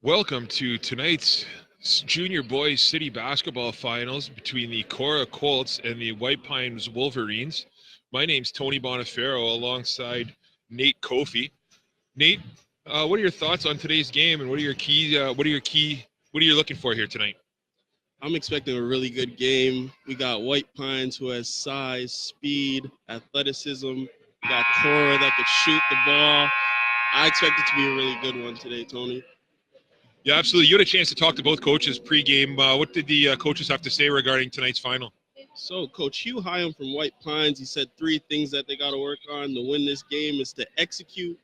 Welcome to tonight's junior boys city basketball finals between the Korah Colts and the White Pines Wolverines. My name's Tony Bonifero alongside Nate Kofi. Nate, what are your thoughts on today's game, and what are you looking for here tonight? I'm expecting a really good game. We got White Pines, who has size, speed, athleticism. We got Korah that could shoot the ball. I expect it to be a really good one today, Tony. Yeah, absolutely. You had a chance to talk to both coaches pregame. What did the coaches have to say regarding tonight's final? So Coach Hugh Hyam from White Pines, he said three things that they got to work on to win this game is to execute,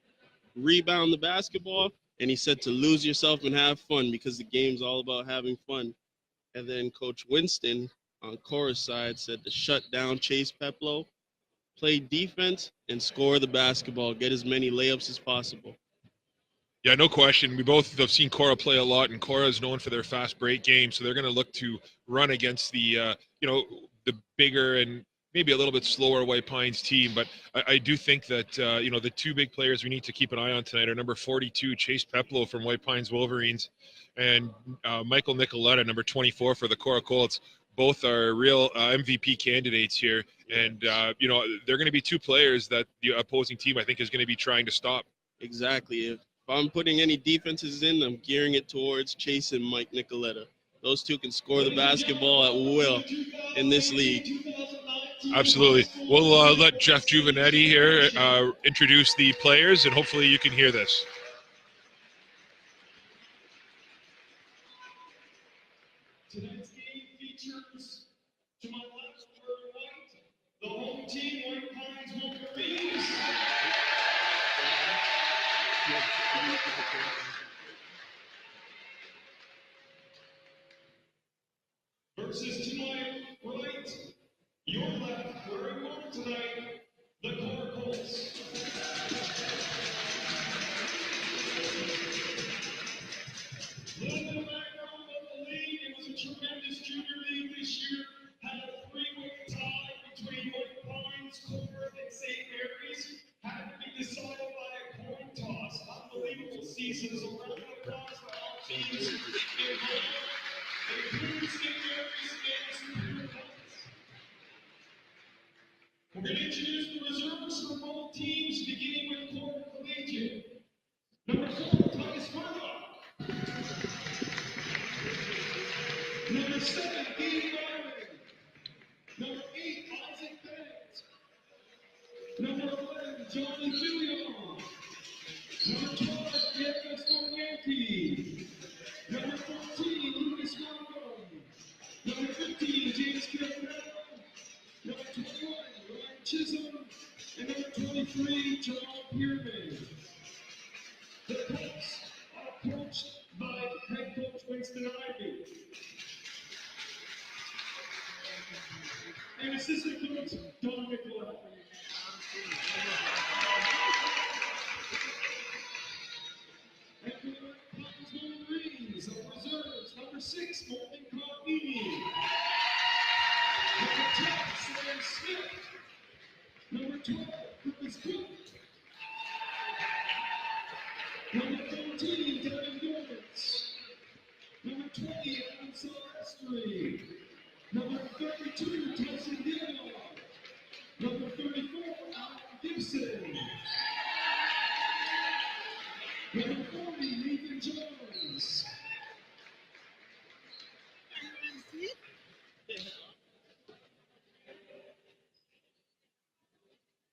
rebound the basketball, and he said to lose yourself and have fun because the game's all about having fun. And then Coach Winston on Korah's side said to shut down Chase Peplow, play defense, and score the basketball, get as many layups as possible. Yeah, no question. We both have seen Korah play a lot, and Korah is known for their fast break game, so they're going to look to run against the bigger and maybe a little bit slower White Pines team. But I do think that the two big players we need to keep an eye on tonight are number 42 Chase Peplow from White Pines Wolverines, and Michael Nicoletta, number 24 for the Korah Colts. Both are real MVP candidates here, and they're going to be two players that the opposing team I think is going to be trying to stop. Exactly. If I'm putting any defenses in, I'm gearing it towards Chase and Mike Nicoletta. Those two can score the basketball at will in this league. Absolutely. We'll let Jeff Juvenetti here introduce the players, and hopefully you can hear this. Tonight's game features, to my left, wearing white, the home team, White Pines Wolverines. Versus to my right, your left, wearing white tonight, the Korah Colts. Little bit of background about the league. It was a tremendous junior league this year. Had a three-way tie between White Pines, Korah, and St. Mary's. Had to be decided by a coin toss. Unbelievable seasons around across the all teams involved. Including St. Mary's and Korah Colts. We're going to introduce the reserves for both teams, beginning with Korah Collegiate. Number 4, Thomas Murdoch. Number 7, Dean Byron. Number 8, Isaac Bennett. Number 11, Johnny Filion. Number 12, Diego Stornianki. Number 14, Lucas Marco. Number 15, James Campbell. Number 21, Ryan Chisholm. And number 23, John Pierman. The Colts are coached by head coach Winston Ivey. And assistant coach Don Nicoletta. And for the Pines Wolverines of reserves, number 6, Morgan Carpini. Number 10, Sam Smith. Number 12, Lucas Cook. Number 13, Devin Dorrance. Number 20, Adam Silvestri. Number 32, Tyson Dill. Number 34, Alan Gibson. Number 40, Nathan Jones.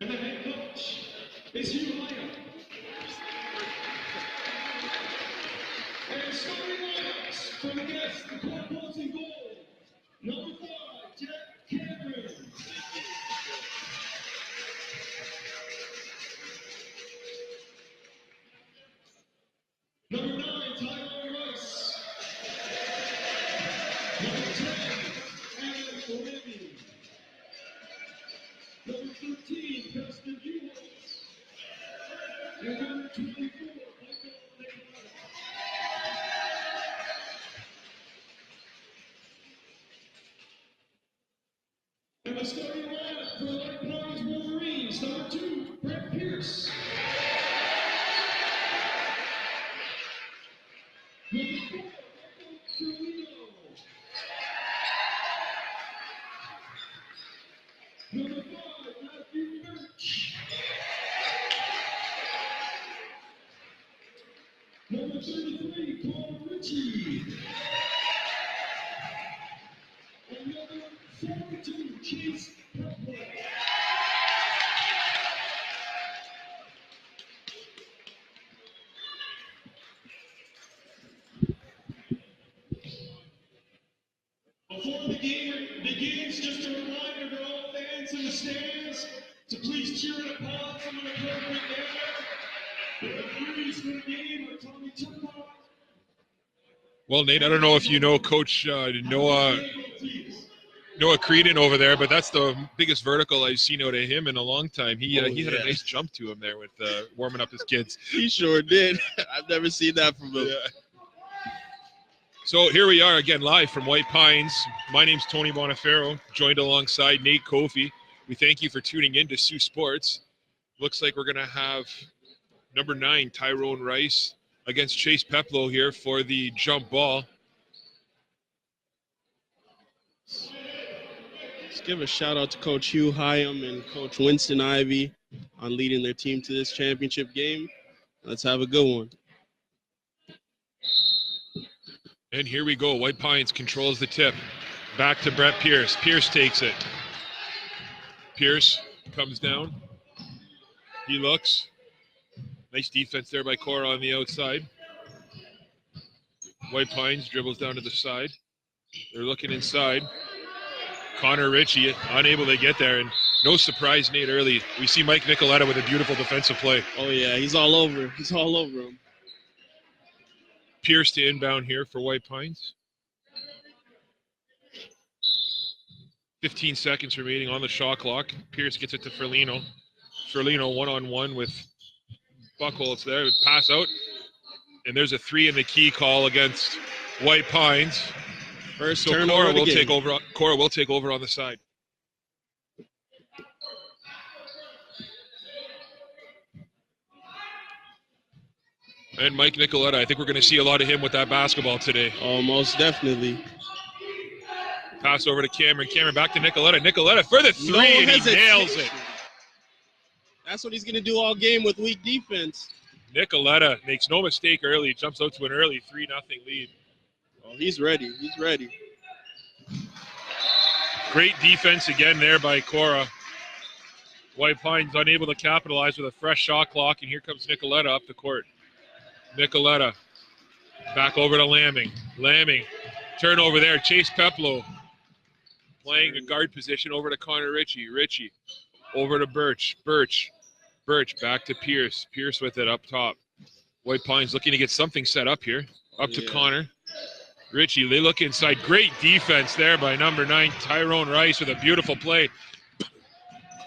And the head coach is Hugh Hyam. And starting lineups for the guests, the Korah Colts in goal. Number 5, Jack Cameron. Number 9, Tyler Rice. Number 10, Adam Levy. Number 13, Preston Hewlett. And number 24, Michael Nicoletta. And the starting lineup for the White Pines Wolverines, number 2, Brett Pierce. Number 33, Paul Ritchie. And number 42, Chase Pepler. Before the game begins, just a reminder to all fans in the stands to please cheer and applaud from an appropriate manner. The referees for the game are Tommy Turcotte. Well, Nate, I don't know if you know Coach Noah Creedon over there, but that's the biggest vertical I've seen out of him in a long time. He had a nice jump to him there with warming up his kids. He sure did. I've never seen that from him. Yeah. So here we are again live from White Pines. My name's Tony Bonifero, joined alongside Nate Kofi. We thank you for tuning in to Sioux Sports. Looks like we're going to have number 9, Tyrone Rice, against Chase Peplow here for the jump ball. Let's give a shout out to Coach Hugh Hyam and Coach Winston Ivey on leading their team to this championship game. Let's have a good one. And here we go. White Pines controls the tip. Back to Brett Pierce. Pierce takes it. Pierce comes down. He looks. Nice defense there by Korah on the outside. White Pines dribbles down to the side. They're looking inside. Connor Ritchie unable to get there, and no surprise, Nate, early. We see Mike Nicoletta with a beautiful defensive play. Oh, yeah, he's all over. He's all over him. Pierce to inbound here for White Pines. 15 seconds remaining on the shot clock. Pierce gets it to Ferlino. Ferlino one-on-one with Buckholz there. Pass out. And there's a 3 in the key call against White Pines. First so turnover Korah of the will game. take over on the side. And Mike Nicoletta, I think we're going to see a lot of him with that basketball today. Oh, most definitely. Pass over to Cameron. Cameron back to Nicoletta. Nicoletta for the 3, and he nails it. That's what he's going to do all game with weak defense. Nicoletta makes no mistake early. Jumps out to an early 3-0 lead. Oh, he's ready. He's ready. Great defense again there by Korah. White Pines unable to capitalize with a fresh shot clock, and here comes Nicoletta up the court. Nicoletta back over to Lamming. Lamming, turnover there. Chase Peplow playing a guard position over to Connor Ritchie. Ritchie over to Birch. Birch back to Pierce. Pierce with it up top. White Pines looking to get something set up here. Up to Connor. Ritchie, they look inside. Great defense there by number 9, Tyrone Rice, with a beautiful play.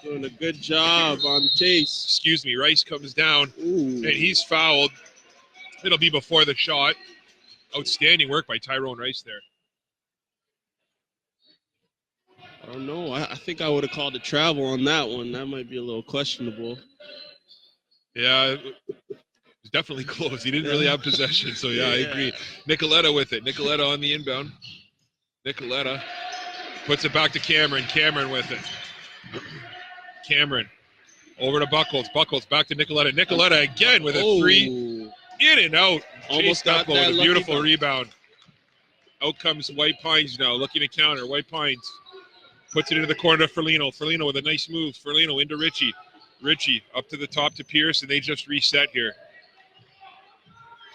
Doing a good job on Chase. Excuse me, Rice comes down, Ooh. and he's fouled. It'll be before the shot. Outstanding work by Tyrone Rice there. I don't know. I think I would have called a travel on that one. That might be a little questionable. Yeah, it was definitely close. He didn't really have possession, so yeah, I agree. Nicoletta with it. Nicoletta on the inbound. Nicoletta puts it back to Cameron. Cameron with it. Cameron over to Buckholz. Buckholz back to Nicoletta. Nicoletta again with a 3. In and out. Almost Chase got Peplow that with a lucky beautiful ball. rebound. Out comes White Pines now, looking to counter. White Pines puts it into the corner to Ferlino. Ferlino with a nice move. Ferlino into Ritchie. Ritchie up to the top to Pierce, and they just reset here.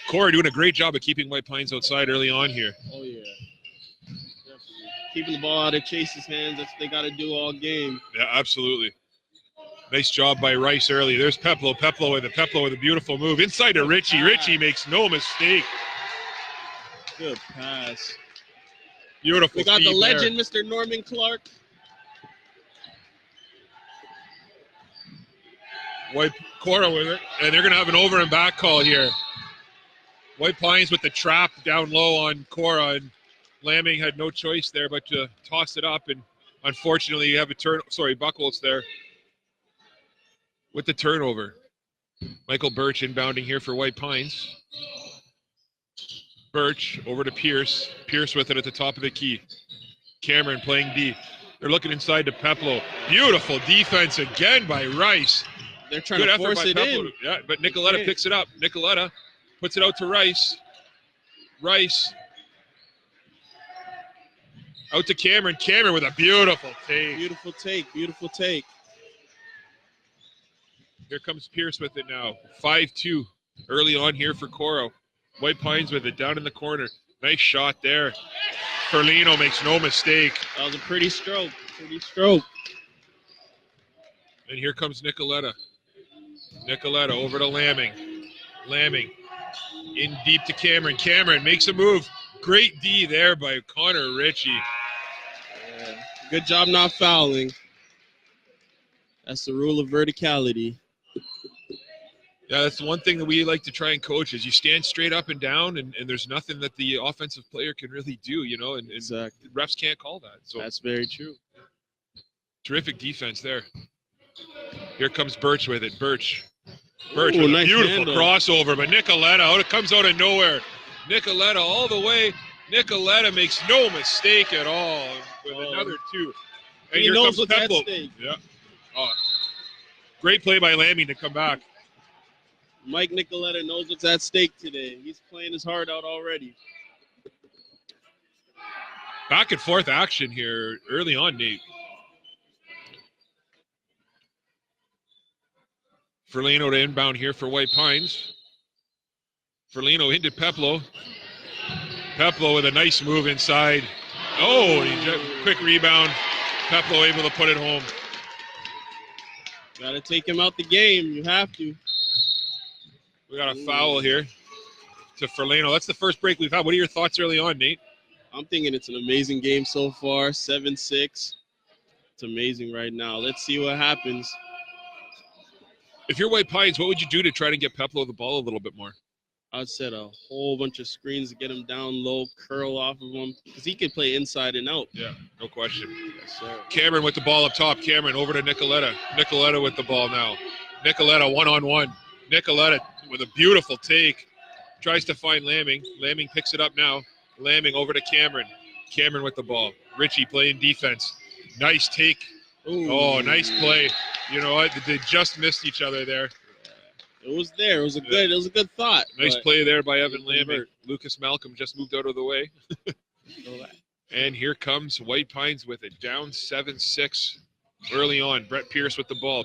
Korah doing a great job of keeping White Pines outside early on here. Oh, yeah. Definitely. Keeping the ball out of Chase's hands. That's what they got to do all game. Yeah, absolutely. Nice job by Rice early. There's Peplow. Peplow with a beautiful move. Inside to Ritchie. Ritchie makes no mistake. Good pass. Beautiful. We got the feed legend, there. Mr. Norman Clark. White Korah with it. And they're going to have an over and back call here. White Pines with the trap down low on Korah, and Lamming had no choice there but to toss it up. And unfortunately, you have a Buckholz there with the turnover. Michael Birch inbounding here for White Pines. Birch over to Pierce. Pierce with it at the top of the key. Cameron playing D. They're looking inside to Peplow. Beautiful defense again by Rice. They're trying Good to effort force by it Peplow. in. Yeah, but Nicoletta picks it up. Nicoletta Puts it out to Rice. Rice. Out to Cameron. Cameron with a beautiful take. Beautiful take. Beautiful take. Here comes Pierce with it now. 5-2 early on here for Korah. White Pines with it down in the corner. Nice shot there. Ferlino makes no mistake. That was a pretty stroke. Pretty stroke. And here comes Nicoletta. Nicoletta over to Lamming. Lamming in deep to Cameron. Cameron makes a move. Great D there by Connor Ritchie. Yeah. Good job not fouling. That's the rule of verticality. Yeah, that's the one thing that we like to try and coach is you stand straight up and down, and there's nothing that the offensive player can really do, you know, and Exactly. refs can't call that. So That's very true. terrific defense there. Here comes Birch with it. Birch Ooh, with a nice beautiful handle. crossover, but Nicoletta, it comes out of nowhere. Nicoletta all the way. Nicoletta makes no mistake at all with another two. And He here knows comes what's at Peplo. stake. Yeah. Oh, great play by Lamming to come back. Mike Nicoletta knows what's at stake today. He's playing his heart out already. Back and forth action here early on, Nate. Ferlino to inbound here for White Pines. Ferlino into Peplo. Peplo with a nice move inside. Oh, quick rebound. Peplo able to put it home. Got to take him out the game. You have to. We got a foul here to Ferlino. That's the first break we've had. What are your thoughts early on, Nate? I'm thinking it's an amazing game so far. 7-6. It's amazing right now. Let's see what happens. If you're White Pines, what would you do to try to get Peplo the ball a little bit more? I'd set a whole bunch of screens to get him down low, curl off of him, because he can play inside and out. Yeah, no question. Yes, sir. Cameron with the ball up top. Cameron over to Nicoletta. Nicoletta with the ball now. Nicoletta one-on-one. Nicoletta with a beautiful take. Tries to find Lamming. Lamming picks it up now. Lamming over to Cameron. Cameron with the ball. Ritchie playing defense. Nice take. Ooh. Oh, nice play. You know what? They just missed each other there. It was there. It was a good thought. Nice play there by Evan Lamming. convert. Lucas Malcolm just moved out of the way. And here comes White Pines with it. Down 7-6 early on. Brett Pierce with the ball.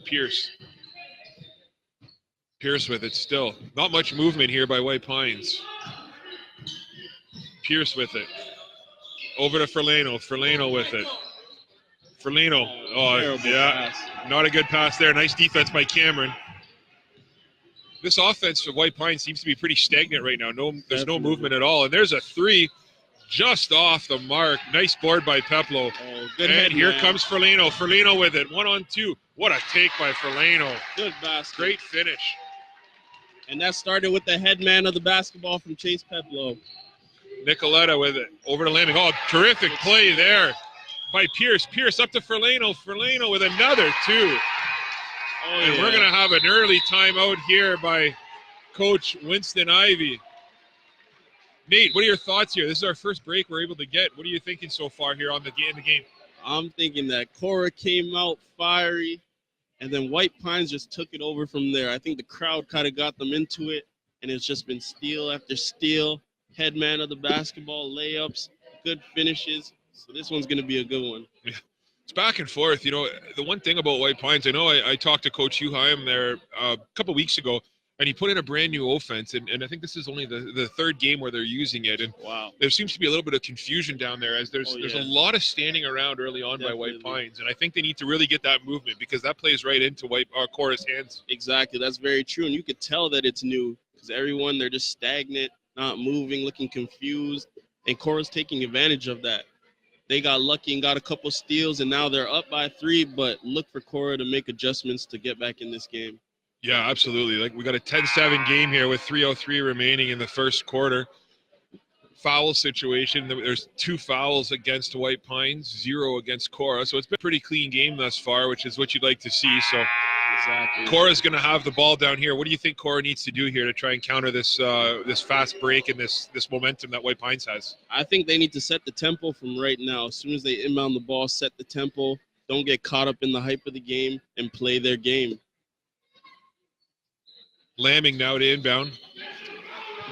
Pierce with it still. Not much movement here by White Pines. Pierce with it. Over to Ferlino. Ferlino with it. Ferlino. Oh, Terrible yeah. pass. Not a good pass there. Nice defense by Cameron. This offense for White Pines seems to be pretty stagnant right now. There's no movement at all. And there's a three just off the mark. Nice board by Peplo. Oh, good And head, here man. comes Ferlino. Ferlino with it. 1-on-2. What a take by Ferlino. Good basket. Great finish. And that started with the head man of the basketball from Chase Peplo. Nicoletta with it. Over to Lamming. Oh, terrific play there by Pierce. Pierce up to Ferlino. Ferlino with another two. Oh, And yeah. we're going to have an early timeout here by Coach Winston Ivey. Nate, what are your thoughts here? This is our first break we're able to get. What are you thinking so far here on the game? I'm thinking that Korah came out fiery, and then White Pines just took it over from there. I think the crowd kind of got them into it, and it's just been steal after steal. Head man of the basketball, layups, good finishes. So this one's going to be a good one. It's back and forth. You know, the one thing about White Pines, I know I talked to Coach Hugh Hyam there a couple weeks ago, and he put in a brand new offense. And I think this is only the third game where they're using it. And Wow. there seems to be a little bit of confusion down there as there's a lot of standing around early on by White Definitely. Pines. And I think they need to really get that movement because that plays right into Korah's hands. Exactly. That's very true. And you could tell that it's new because everyone, they're just stagnant, not moving, looking confused. And Korah's taking advantage of that. They got lucky and got a couple steals, and now they're up by 3, but look for Korah to make adjustments to get back in this game. Yeah, absolutely. Like we got a 10-7 game here with 3:03 remaining in the first quarter. Foul situation. There's 2 fouls against White Pines, 0 against Korah. So it's been a pretty clean game thus far, which is what you'd like to see. So Exactly. Korah's going to have the ball down here. What do you think Korah needs to do here to try and counter this this fast break and this momentum that White Pines has? I think they need to set the tempo from right now. As soon as they inbound the ball, set the tempo. Don't get caught up in the hype of the game and play their game. Lamming now to inbound.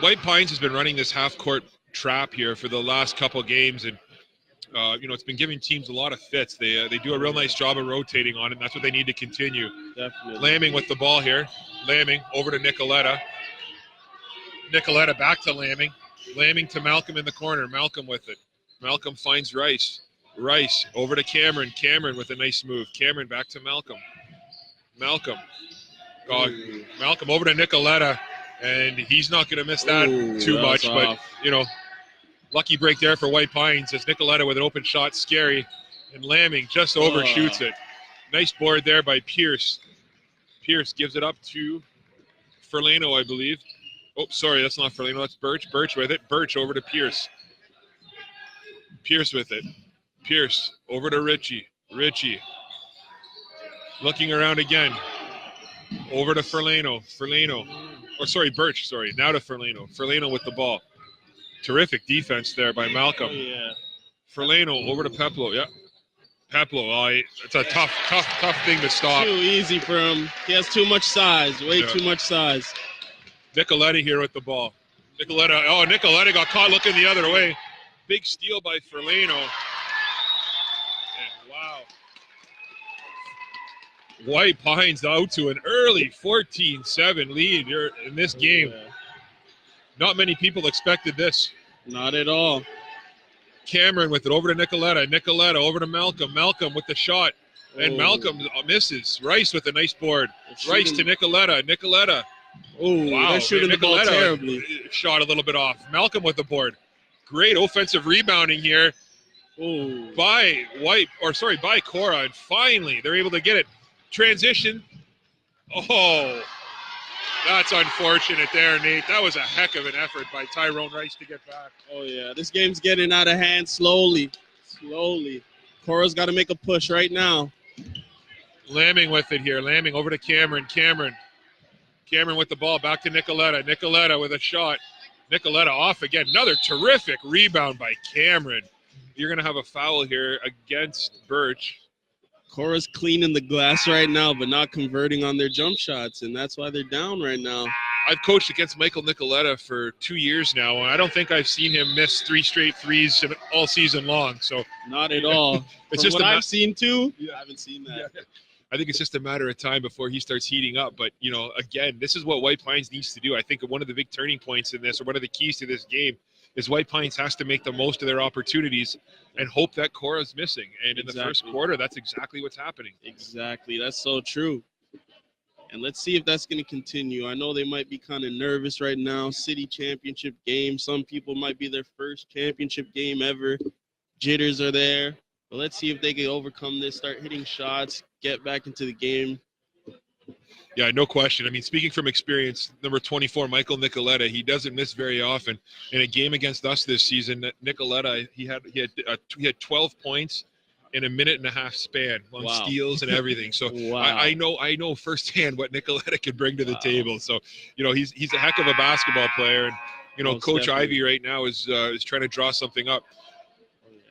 White Pines has been running this half-court trap here for the last couple games, and it's been giving teams a lot of fits. They do a real nice job of rotating on it, and that's what they need to continue. Definitely. Lamming with the ball here. Lamming over to Nicoletta. Nicoletta back to Lamming. Lamming to Malcolm in the corner. Malcolm with it. Malcolm finds Rice. Rice over to Cameron. Cameron with a nice move. Cameron back to Malcolm. Malcolm. Malcolm over to Nicoletta, and he's not going to miss that too much. But, lucky break there for White Pines as Nicoletta with an open shot. Scary. And Lamming just overshoots it. Nice board there by Pierce. Pierce gives it up to Ferlano, I believe. Oh, sorry, that's not Ferlano. That's Birch. Birch with it. Birch over to Pierce. Pierce with it. Pierce over to Richie. Richie looking around again. Over to Ferlano. Birch. Sorry, now to Ferlano. Ferlano with the ball. Terrific defense there by Malcolm. Yeah. Ferlano over to Peplo. Yeah. Peplo. It's a tough thing to stop. Too easy for him. He has too much size. Way too much size. Nicoletta here with the ball. Nicoletta got caught looking the other way. Big steal by Ferlano. And wow. White Pines out to an early 14-7 lead here in this game. Yeah. Not many people expected this. Not at all. Cameron with it over to Nicoletta. Nicoletta over to Malcolm. Malcolm with the shot. And Malcolm misses. Rice with a nice board. Rice to Nicoletta. Nicoletta. Oh, wow. They're shooting the ball terribly. Shot a little bit off. Malcolm with the board. Great offensive rebounding here by Korah. And finally, they're able to get it. Transition. Oh, that's unfortunate there, Nate. That was a heck of an effort by Tyrone Rice to get back. Oh, yeah. This game's getting out of hand slowly. Korah's got to make a push right now. Lamming with it here. Lamming over to Cameron. Cameron with the ball. Back to Nicoletta. Nicoletta with a shot. Nicoletta off again. Another terrific rebound by Cameron. You're going to have a foul here against Birch. Korah's cleaning the glass right now, but not converting on their jump shots, and that's why they're down right now. I've coached against Michael Nicoletta for 2 years now, and I don't think I've seen him miss 3 straight threes all season long. So not at all. It's From just what I've seen too. I haven't seen that. Yeah. I think it's just a matter of time before he starts heating up. But, again, this is what White Pines needs to do. I think one of the big turning points in this, or one of the keys to this game, is White Pines has to make the most of their opportunities and hope that Korah's missing. And in the first quarter, that's exactly what's happening. Exactly. That's so true. And let's see if that's going to continue. I know they might be kind of nervous right now. City championship game. Some people might be their first championship game ever. Jitters are there. But let's see if they can overcome this, start hitting shots, get back into the game. Yeah, no question. I mean, speaking from experience, number 24, Michael Nicoletta, he doesn't miss very often. In a game against us this season, Nicoletta, he had 12 points in a minute and a half span on steals and everything. So I know firsthand what Nicoletta can bring to the table. So, he's a heck of a basketball player. And, Coach Ivy right now is trying to draw something up.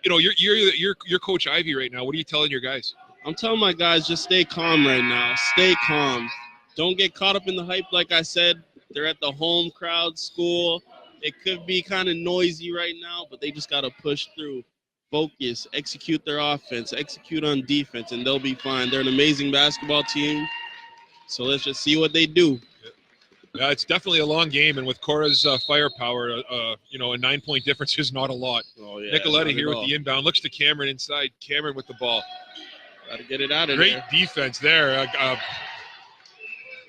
You're Coach Ivy right now. What are you telling your guys? I'm telling my guys, just stay calm right now. Stay calm. Don't get caught up in the hype. Like I said, they're at the home crowd school. It could be kind of noisy right now, but they just got to push through, focus, execute their offense, execute on defense, and they'll be fine. They're an amazing basketball team. So let's just see what they do. Yeah, it's definitely a long game, and with Korah's firepower, a 9-point difference is not a lot. Oh, yeah, Nicoletta here with the inbound. Looks to Cameron inside. Cameron with the ball. Got to get it out of there. Great defense there.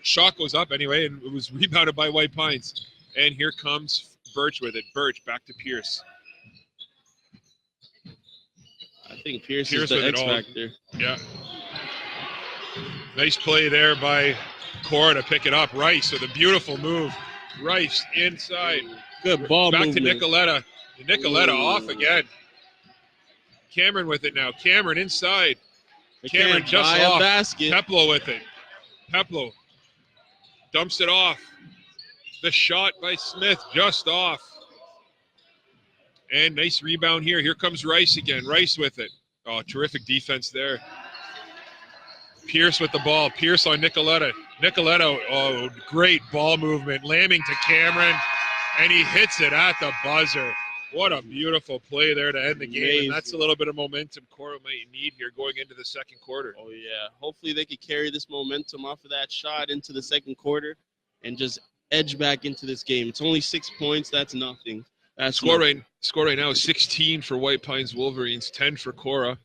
Shot goes up anyway, and it was rebounded by White Pines. And here comes Birch with it. Birch back to Pierce. I think Pierce is the X factor. Yeah. Nice play there by Korah to pick it up. Rice with a beautiful move. Rice inside. Good ball back movement. to Nicoletta. Nicoletta off again. Cameron with it now. Cameron inside. Cameron just off. Basket. Peplo with it. Peplo dumps it off. The shot by Smith just off. And nice rebound here. Here comes Rice again. Rice with it. Oh, terrific defense there. Pierce with the ball. Pierce on Nicoletta. Nicoletta, great ball movement. Lamming to Cameron. And he hits it at the buzzer. What a beautiful play there to end the game. Amazing. And that's a little bit of momentum Korah might need here going into the second quarter. Oh, yeah. Hopefully they could carry this momentum off of that shot into the second quarter and just edge back into this game. It's only 6 points. That's nothing. That's Score nothing. right now is 16 for White Pines Wolverines, 10 for Korah.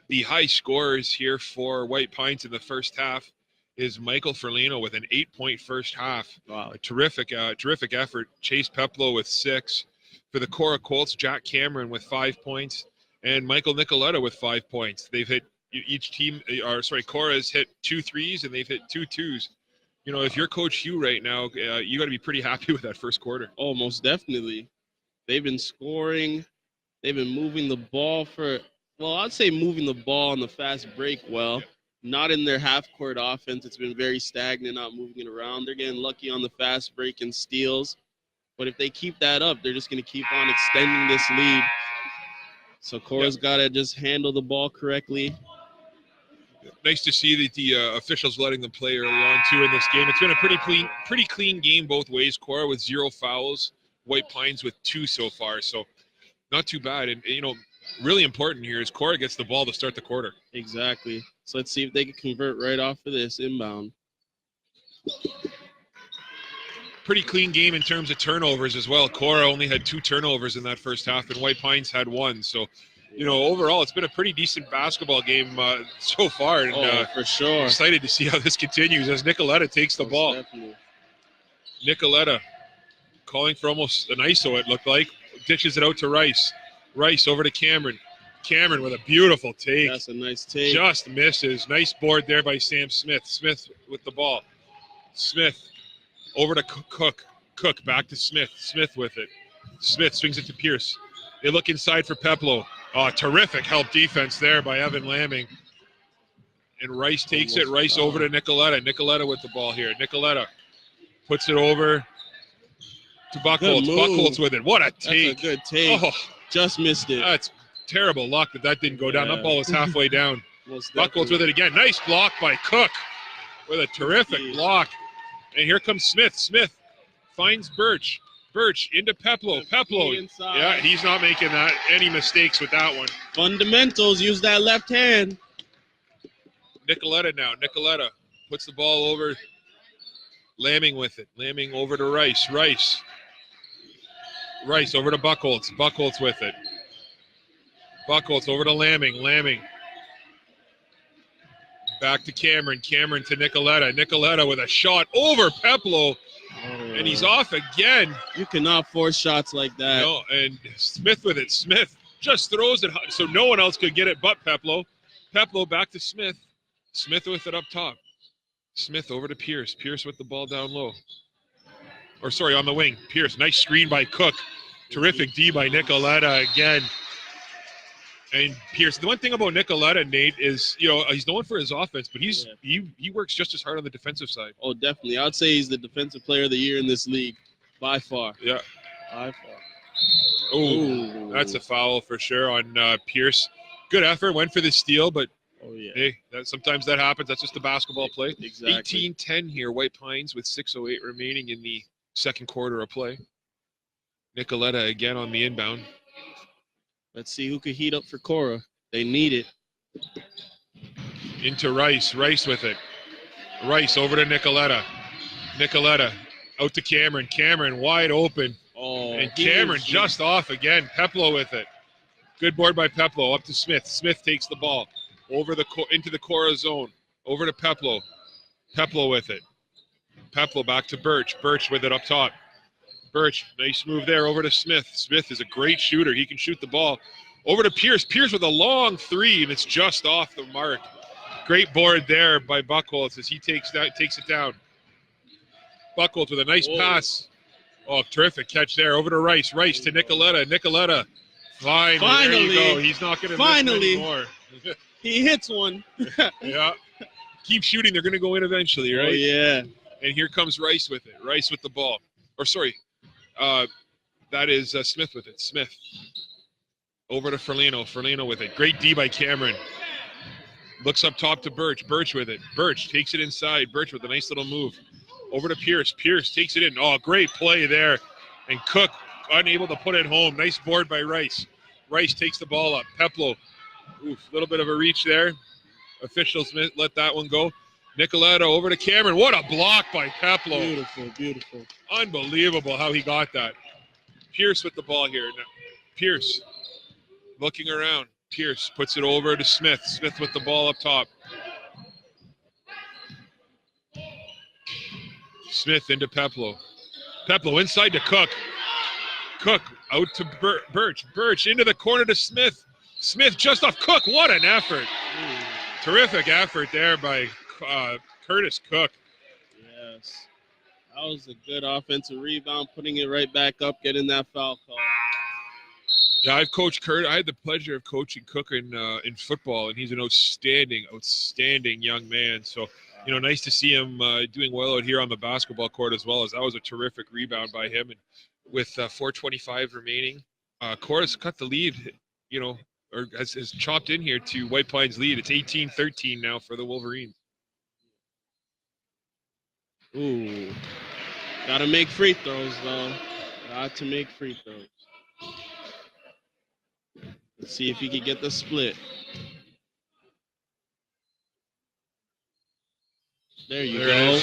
The high scorers here for White Pines in the first half is Michael Ferlino with an 8-point first half. Wow. A terrific effort. Chase Peplow with 6. For the Korah Colts, Jack Cameron with 5 points, and Michael Nicoletta with 5 points. They've hit Korah has hit 2 threes and they've hit 2 twos. You know, if you're Coach Hugh right now, you got to be pretty happy with that first quarter. Oh, most definitely. They've been scoring. They've been moving the ball I'd say moving the ball on the fast break well. Not in their half-court offense. It's been very stagnant, not moving it around. They're getting lucky on the fast break and steals. But if they keep that up, they're just going to keep on extending this lead. So Korah's got to just handle the ball correctly. Nice to see that the officials letting them play early on, too, in this game. It's been a pretty clean game both ways. Korah with 0 fouls, White Pines with 2 so far. So not too bad. And, you know, really important here is Korah gets the ball to start the quarter. Exactly. So let's see if they can convert right off of this inbound. Pretty clean game in terms of turnovers as well. Korah only had 2 turnovers in that first half, and White Pines had 1. So, you know, overall, it's been a pretty decent basketball game so far. And, for sure. Excited to see how this continues as Nicoletta takes the ball. Definitely. Nicoletta calling for almost an ISO, it looked like. Dishes it out to Rice. Rice over to Cameron. Cameron with a beautiful take. That's a nice take. Just misses. Nice board there by Sam Smith. Smith with the ball. Smith over to Cook. Cook back to Smith. Smith with it. Smith swings it to Pierce. They look inside for Peplow. Oh, terrific help defense there by Evan Lamming. And Rice takes it. Rice over to Nicoletta. Nicoletta with the ball here. Nicoletta puts it over to Buchholz. Buchholz with it. What a take. That's a good take. Oh, just missed it. that's terrible luck that didn't go down. That ball was halfway down. Buchholz with it again. Nice block by Cook with a terrific block. And here comes Smith. Smith finds Birch. Birch into Peplow. Peplow. Yeah, he's not making any mistakes with that one. Fundamentals. Use that left hand. Nicoletta now. Nicoletta puts the ball over. Lamming with it. Lamming over to Rice. Rice over to Buchholz. Buchholz with it. Buchholz over to Lamming. Lamming. Back to Cameron. Cameron to Nicoletta. Nicoletta with a shot over Peplow. And he's off again. You cannot force shots like that. No, and Smith with it. Smith just throws it so no one else could get it but Peplow. Peplow back to Smith. Smith with it up top. Smith over to Pierce. Pierce with the ball down low. On the wing. Pierce, nice screen by Cook. Terrific D by Nicoletta again. And Pierce, the one thing about Nicoletta, Nate, is, you know, he's known for his offense, but he works just as hard on the defensive side. Oh, definitely. I'd say he's the defensive player of the year in this league, by far. Yeah. By far. Oh, that's a foul for sure on Pierce. Good effort, went for the steal, but hey, sometimes that happens. That's just a basketball play. Exactly. 18-10 here, White Pines with 6:08 remaining in the second quarter of play. Nicoletta again on the inbound. Let's see who could heat up for Korah. They need it. Into Rice. Rice with it. Rice over to Nicoletta. Nicoletta out to Cameron. Cameron wide open. Oh, and Cameron just off again. Peplow with it. Good board by Peplow. Up to Smith. Smith takes the ball into the Korah zone. Over to Peplow. Peplow with it. Peplow back to Birch. Birch with it up top. Birch, nice move there over to Smith. Smith is a great shooter. He can shoot the ball. Over to Pierce. Pierce with a long three, and it's just off the mark. Great board there by Buchholz as he takes it down. Buchholz with a nice pass. Oh, terrific catch there. Over to Rice. Rice to Nicoletta. Nicoletta. Finally. There you go. He's not going to miss anymore. He hits one. Yeah. Keep shooting. They're going to go in eventually, right? Oh, yeah. And here comes Rice with it. Rice with the ball. That is Smith with it. Smith. Over to Ferlino. Ferlino with it. Great D by Cameron. Looks up top to Birch. Birch with it. Birch takes it inside. Birch with a nice little move. Over to Pierce. Pierce takes it in. Oh, great play there. And Cook unable to put it home. Nice board by Rice. Rice takes the ball up. Peplo. Oof, a little bit of a reach there. Officials let that one go. Nicoletta over to Cameron. What a block by Peplo. Beautiful, beautiful. Unbelievable how he got that. Pierce with the ball here. Now, Pierce looking around. Pierce puts it over to Smith. Smith with the ball up top. Smith into Peplo. Peplo inside to Cook. Cook out to Birch. Birch into the corner to Smith. Smith just off Cook. What an effort. Terrific effort there by Curtis Cook. Yes. That was a good offensive rebound, putting it right back up, getting that foul call. Yeah, I've coached Kurt. I had the pleasure of coaching Cook in football, and he's an outstanding young man. So, nice to see him doing well out here on the basketball court as well. As that was a terrific rebound by him. And with 4:25 remaining, Korah's cut the lead, or has chopped in here to White Pines' lead. It's 18-13 now for the Wolverines. Ooh. Gotta make free throws, though. Got to make free throws. Let's see if he can get the split. There you go.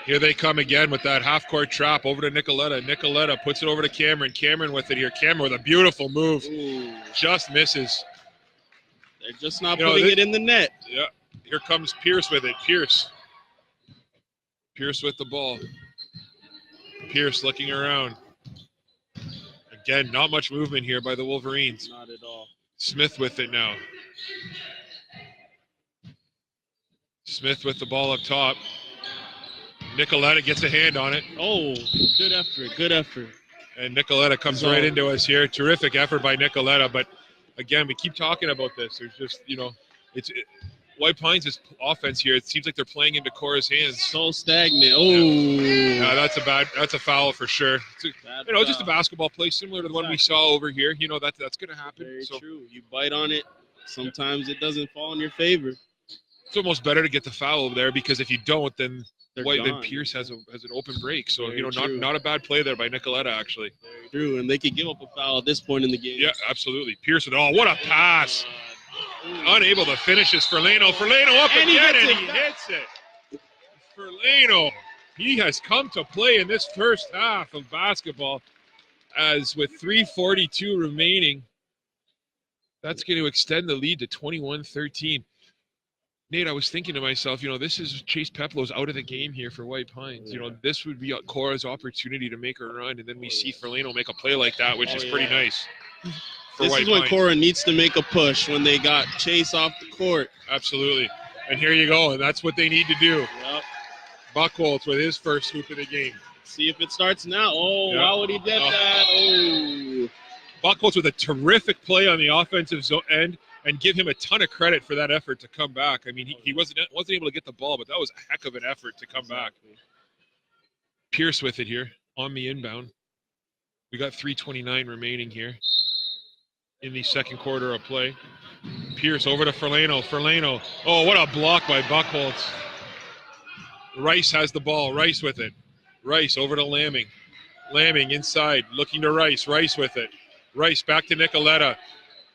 Here they come again with that half-court trap over to Nicoletta. Nicoletta puts it over to Cameron. Cameron with it here. Cameron with a beautiful move. Ooh. Just misses. They're just not putting it in the net. Yeah. Here comes Pierce with it. Pierce with the ball. Pierce looking around. Again, not much movement here by the Wolverines. Not at all. Smith with it now. Smith with the ball up top. Nicoletta gets a hand on it. Oh, good effort, good effort. And Nicoletta comes right into us here. Terrific effort by Nicoletta. But, again, we keep talking about this. There's just, White Pines' offense here, it seems like they're playing into Korah's hands. So stagnant. Oh. Yeah, that's a foul for sure. It's just a basketball play similar to the one we saw over here. That's going to happen. Very true. You bite on it. Sometimes it doesn't fall in your favor. It's almost better to get the foul over there, because if you don't, then Pierce has an open break. So, not a bad play there by Nicoletta, actually. Very true, and they could give up a foul at this point in the game. Yeah, absolutely. Pierce with what a pass. Unable to finish is Ferlano. Ferlano up and again, and he hits it. Ferlano, he has come to play in this first half of basketball, as with 3:42 remaining, that's going to extend the lead to 21-13. Nate, I was thinking to myself, this is Chase Peplo's out of the game here for White Pines. This would be Korah's opportunity to make a run, and then we see Ferlano make a play like that, which is pretty nice. This is when Korah needs to make a push, when they got Chase off the court. Absolutely. And here you go, and that's what they need to do. Yep. Buchholz with his first hoop of the game. See if it starts now. Oh, yep. How would he get that? Oh. Buchholz with a terrific play on the offensive end, and give him a ton of credit for that effort to come back. I mean, he wasn't able to get the ball, but that was a heck of an effort to come back. Pierce with it here on the inbound. We got 3:29 remaining here in the second quarter of play. Pierce over to Ferlano. Ferlano. Oh, what a block by Buchholz. Rice has the ball. Rice with it. Rice over to Lamming. Lamming inside, looking to Rice. Rice with it. Rice back to Nicoletta.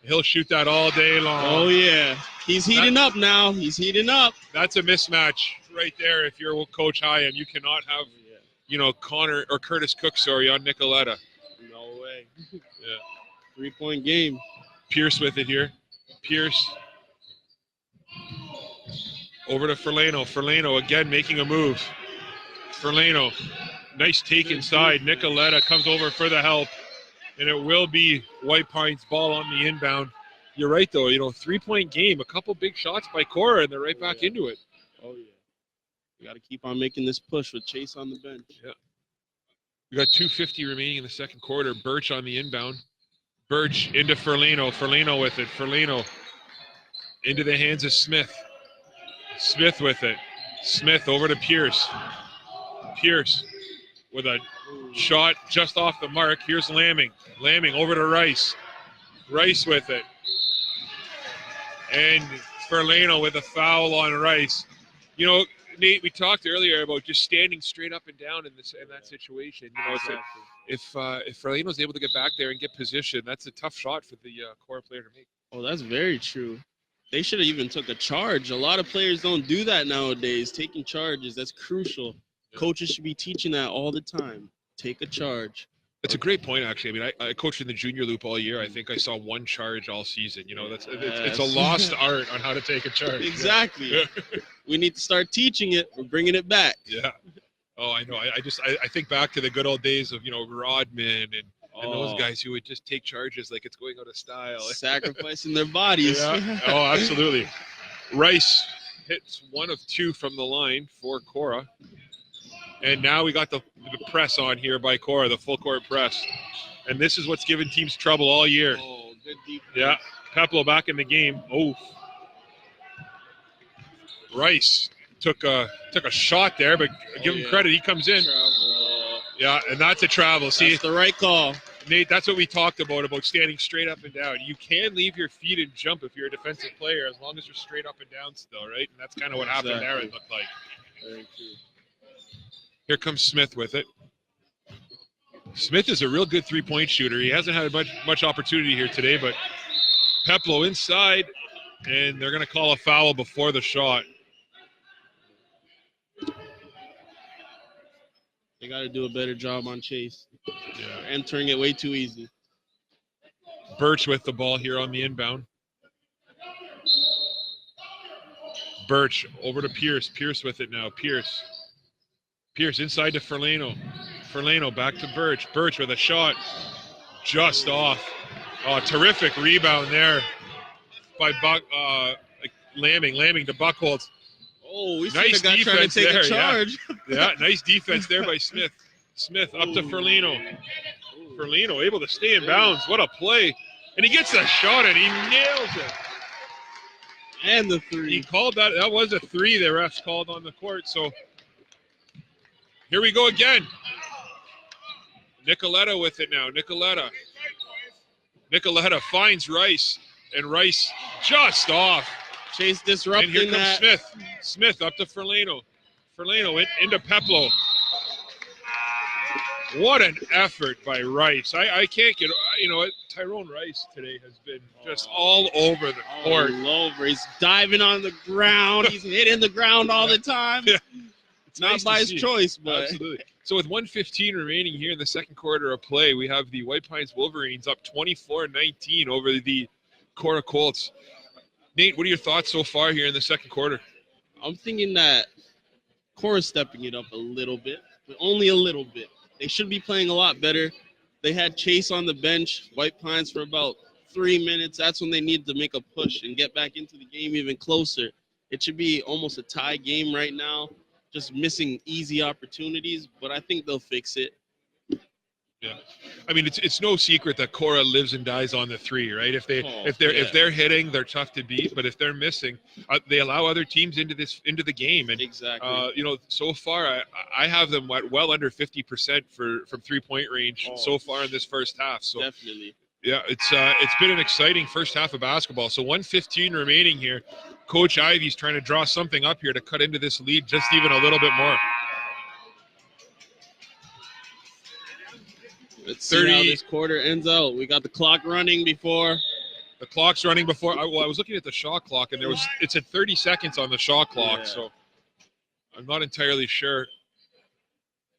He'll shoot that all day long. Oh, yeah. He's heating up now. He's heating up. That's a mismatch right there if you're Coach Hyam. You cannot have, Connor or Curtis Cook, on Nicoletta. No way. Yeah. 3-point game. Pierce with it here. Pierce. Over to Ferlano. Ferlano again making a move. Ferlano. Nice take inside. Nicoletta comes over for the help. And it will be White Pines' ball on the inbound. You're right, though. 3-point game. A couple big shots by Korah, and they're right back into it. Oh, yeah. We got to keep on making this push with Chase on the bench. Yeah. We got 2:50 remaining in the second quarter. Birch on the inbound. Birch into Ferlano. Ferlano with it. Ferlano into the hands of Smith. Smith with it. Smith over to Pierce. Pierce with a shot just off the mark. Here's Lamming. Lamming over to Rice. Rice with it. And Ferlano with a foul on Rice. You know, Nate, we talked earlier about just standing straight up and down in that situation. You know, if Ferlano's able to get back there and get position, that's a tough shot for the Korah player to make. Oh, that's very true. They should have even took a charge. A lot of players don't do that nowadays. Taking charges, that's crucial. Yeah. Coaches should be teaching that all the time. Take a charge. It's a great point, actually. I mean, I coached in the junior loop all year. I think I saw one charge all season. You know, it's a lost art on how to take a charge. Exactly. Yeah. We need to start teaching it. We're bringing it back. Yeah. Oh, I know. I think back to the good old days of, you know, Rodman and those guys who would just take charges like it's going out of style. Sacrificing their bodies. Yeah. Oh, absolutely. Rice hits 1 of 2 from the line for Korah. And now we got the press on here by Korah, the full court press. And this is what's given teams trouble all year. Oh, good defense. Yeah. Peplo back in the game. Oh. Rice took a shot there, but give him credit. He comes in. Travel. Yeah, and that's a travel. See, that's the right call. Nate, that's what we talked about standing straight up and down. You can leave your feet and jump if you're a defensive player as long as you're straight up and down still, right? And that's kind of what happened there, it looked like. Very true. Here comes Smith with it. Smith is a real good three-point shooter. He hasn't had much opportunity here today, but Peplo inside, and they're going to call a foul before the shot. They got to do a better job on Chase. Yeah. They're entering it way too easy. Birch with the ball here on the inbound. Birch over to Pierce. Pierce with it now. Pierce inside to Ferlano. Ferlano back to Birch. Birch with a shot just off. Oh, terrific rebound there by Lamming to Buchholz. Oh, we nice got trying to take there, a charge. Yeah, nice defense there by Smith. Smith up to Ferlano. Ferlano able to stay in bounds. What a play. And he gets that shot and he nails it. And the three. He called that. That was a 3 the refs called on the court. So here we go again. Nicoletta with it now. Nicoletta finds Rice. And Rice just off. Chase disrupting and here comes that. Smith up to Ferlano. Ferlano into Peplo. What an effort by Rice. I can't get, you know, Tyrone Rice today has been just all over the court. All over. He's diving on the ground. He's hitting the ground all the time. Yeah. It's not nice by his choice, but. Absolutely. So with 1:15 remaining here in the second quarter of play, we have the White Pines Wolverines up 24-19 over the Korah Colts. Nate, what are your thoughts so far here in the second quarter? I'm thinking that Korah's stepping it up a little bit, but only a little bit. They should be playing a lot better. They had Chase on the bench, White Pines, for about 3 minutes. That's when they need to make a push and get back into the game even closer. It should be almost a tie game right now, just missing easy opportunities, but I think they'll fix it. Yeah, I mean it's no secret that Korah lives and dies on the 3, right? If they're hitting, they're tough to beat. But if they're missing, they allow other teams into the game. And exactly, you know, so far I have them well under 50% from 3-point range so far in this first half. So definitely, yeah, it's been an exciting first half of basketball. So 1:15 remaining here. Coach Ivy's trying to draw something up here to cut into this lead just even a little bit more. Let's see how this quarter ends out. We got the clock running before. The clock's running before. I was looking at the shot clock, and it said 30 seconds on the shot clock. Yeah. So I'm not entirely sure. I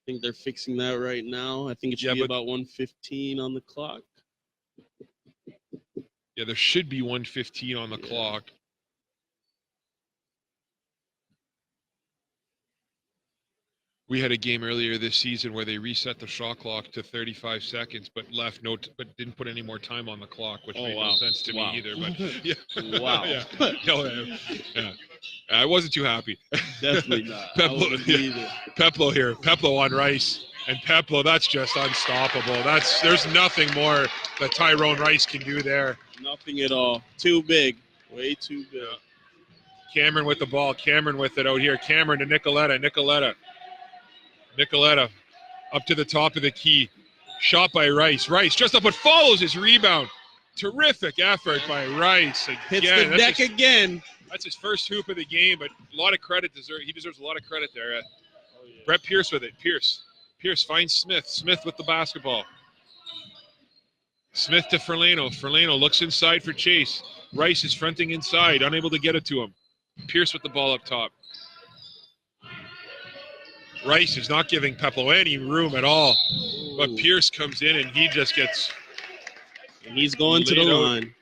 think they're fixing that right now. I think it should be about 1:15 on the clock. Yeah, there should be 1:15 on the clock. We had a game earlier this season where they reset the shot clock to 35 seconds, but but didn't put any more time on the clock, which made no sense to me either. But yeah, wow, yeah. I wasn't too happy. Definitely not. Peplo here, Peplo on Rice, and Peplo. That's just unstoppable. There's nothing more that Tyrone Rice can do there. Nothing at all. Too big. Way too big. Yeah. Cameron with the ball. Cameron with it out here. Cameron to Nicoletta up to the top of the key. Shot by Rice. Rice just up, but follows his rebound. Terrific effort by Rice. Hits Again, the deck again. that's his first hoop of the game, but a lot of credit. He deserves a lot of credit there. Brett Pierce with it. Pierce finds Smith. Smith with the basketball. Smith to Ferlano. Ferlano looks inside for Chase. Rice is fronting inside, unable to get it to him. Pierce with the ball up top. Rice is not giving Peplo any room at all. But Pierce comes in and he just gets... And he's going to the line.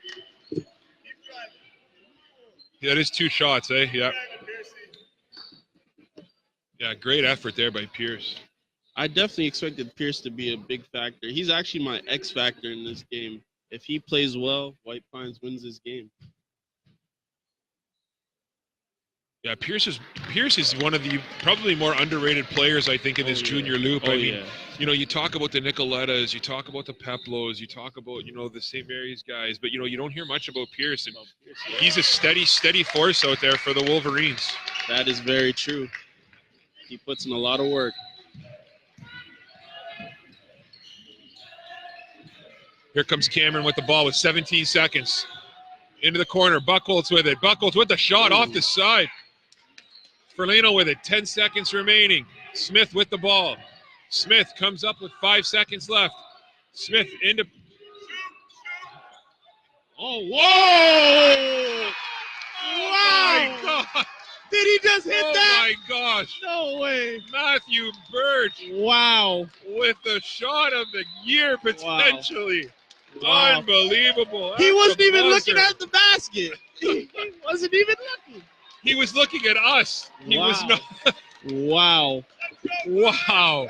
That is 2 shots, eh? Yeah. Yeah, great effort there by Pierce. I definitely expected Pierce to be a big factor. He's actually my X factor in this game. If he plays well, White Pines wins this game. Yeah, Pierce is one of the probably more underrated players, I think, in this junior loop. I mean, you talk about the Nicolettas, you talk about the Peplos, you talk about, the St. Mary's guys, but, you don't hear much about Pierce. And he's a steady force out there for the Wolverines. That is very true. He puts in a lot of work. Here comes Cameron with the ball with 17 seconds. Into the corner. Buchholz with it. Buchholz with the shot off the side. Ferlano with it. 10 seconds remaining. Smith with the ball. Smith comes up with 5 seconds left. Smith into... Oh, whoa! Wow! Oh, my God. Did he just hit that? Oh, my gosh. No way. Matthew Birch. Wow. With the shot of the year, potentially. Wow. Unbelievable. He wasn't even looking at the basket. He wasn't even looking. He was looking at us. He was not. Wow. Wow.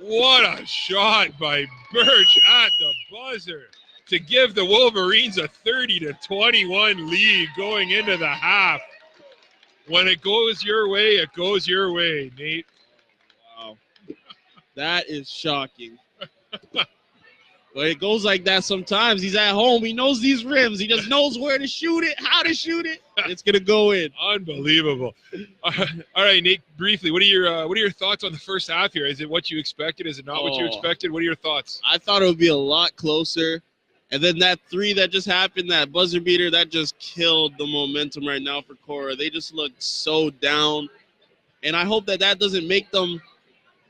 What a shot by Birch at the buzzer to give the Wolverines a 30-21 lead going into the half. When it goes your way, it goes your way, Nate. Wow. That is shocking. But it goes like that sometimes. He's at home. He knows these rims. He just knows where to shoot it, how to shoot it. It's going to go in. Unbelievable. All right, Nate, briefly, what are your thoughts on the first half here? Is it what you expected? Is it not what you expected? What are your thoughts? I thought it would be a lot closer. And then that 3 that just happened, that buzzer beater, that just killed the momentum right now for Korah. They just looked so down. And I hope that doesn't make them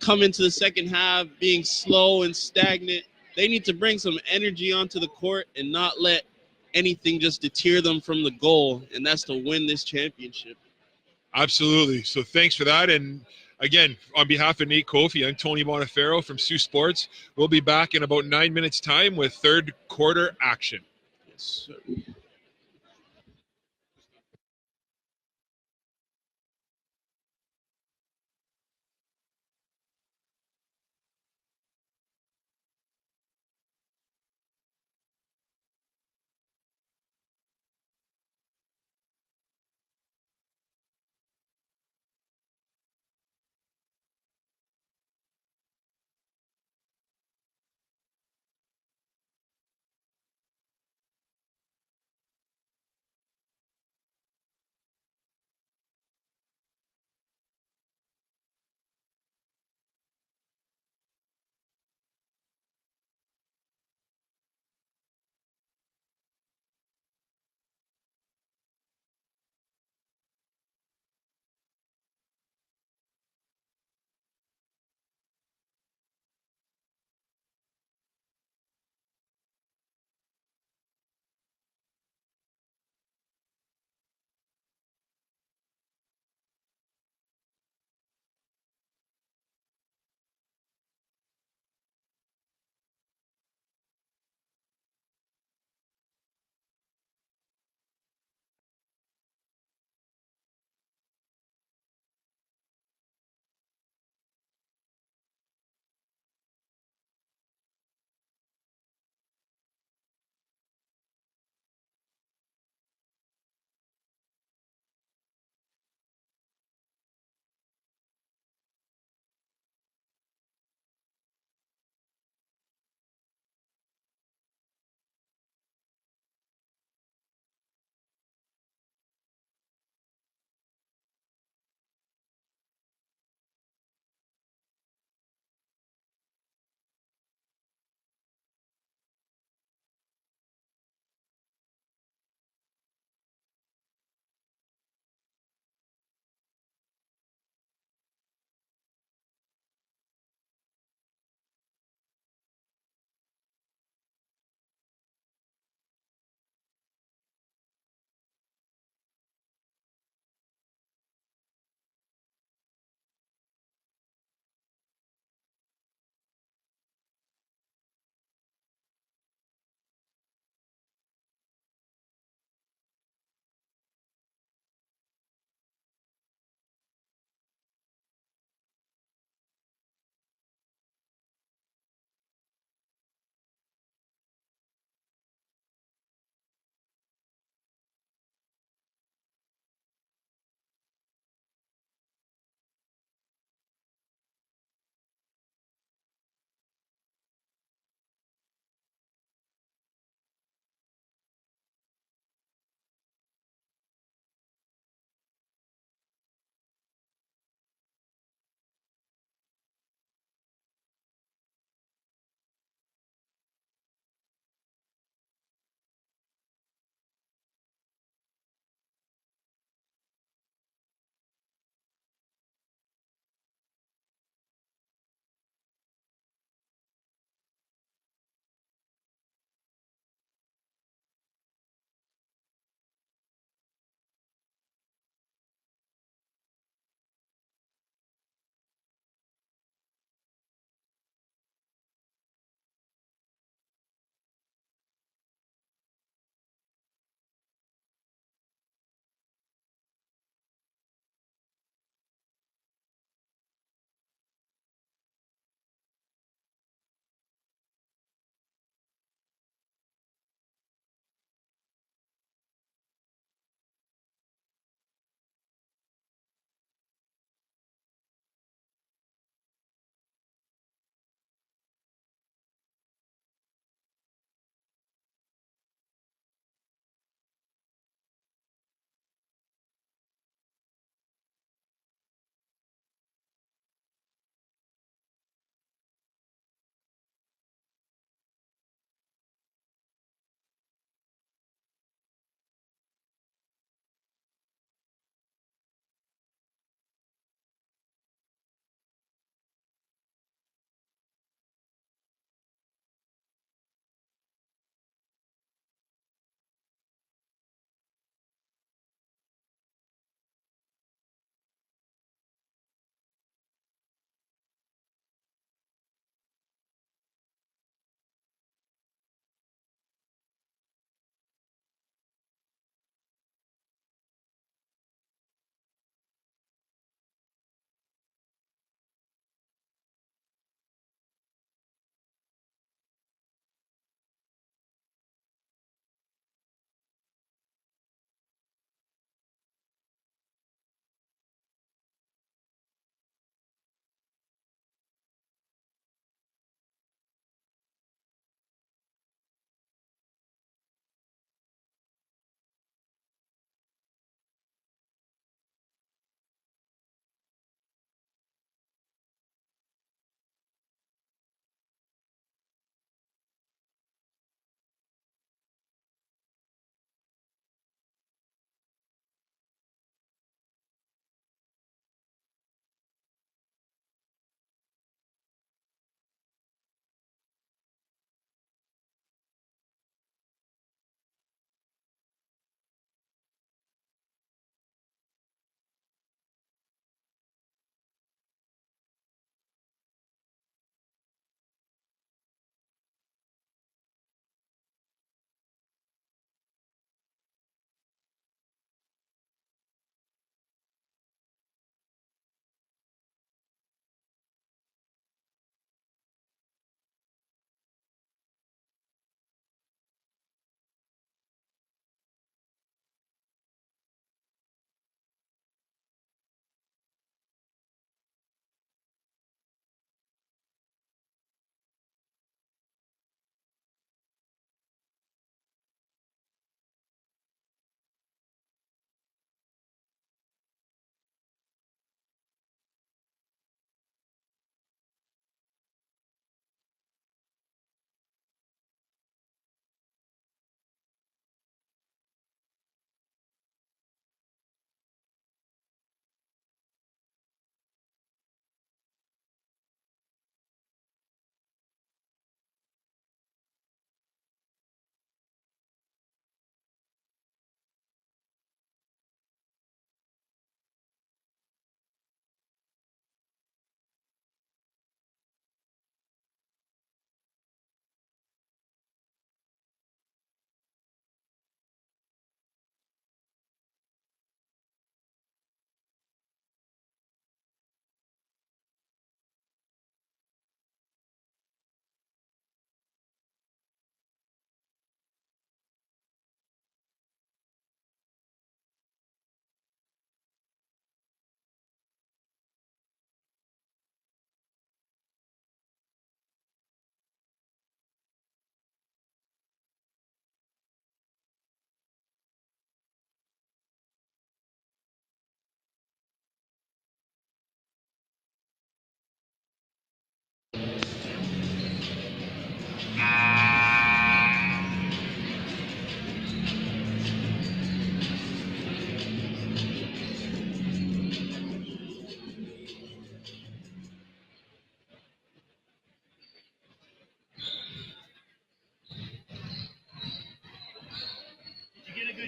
come into the second half being slow and stagnant. They need to bring some energy onto the court and not let anything just deter them from the goal, and that's to win this championship. Absolutely. So thanks for that. And again, on behalf of Nate Kofi, I'm Tony Bonifero from Sault Sports. We'll be back in about 9 minutes' time with third quarter action. Yes, sir.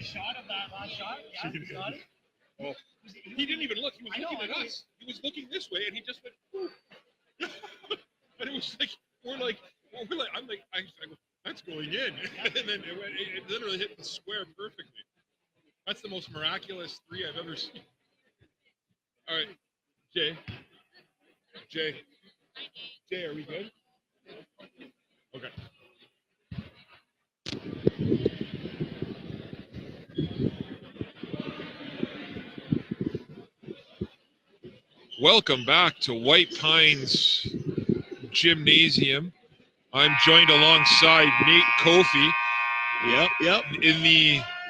shot of that last shot? Yeah, he got it. Oh, he didn't even look. He was looking at us. He was looking this way, and he just went. And it was like I'm like, I go, that's going in, and then it literally hit the square perfectly. That's the most miraculous 3 I've ever seen. All right, Jay, are we good? Okay. Welcome back to White Pines Gymnasium. I'm joined alongside Nate Kofi. Yep.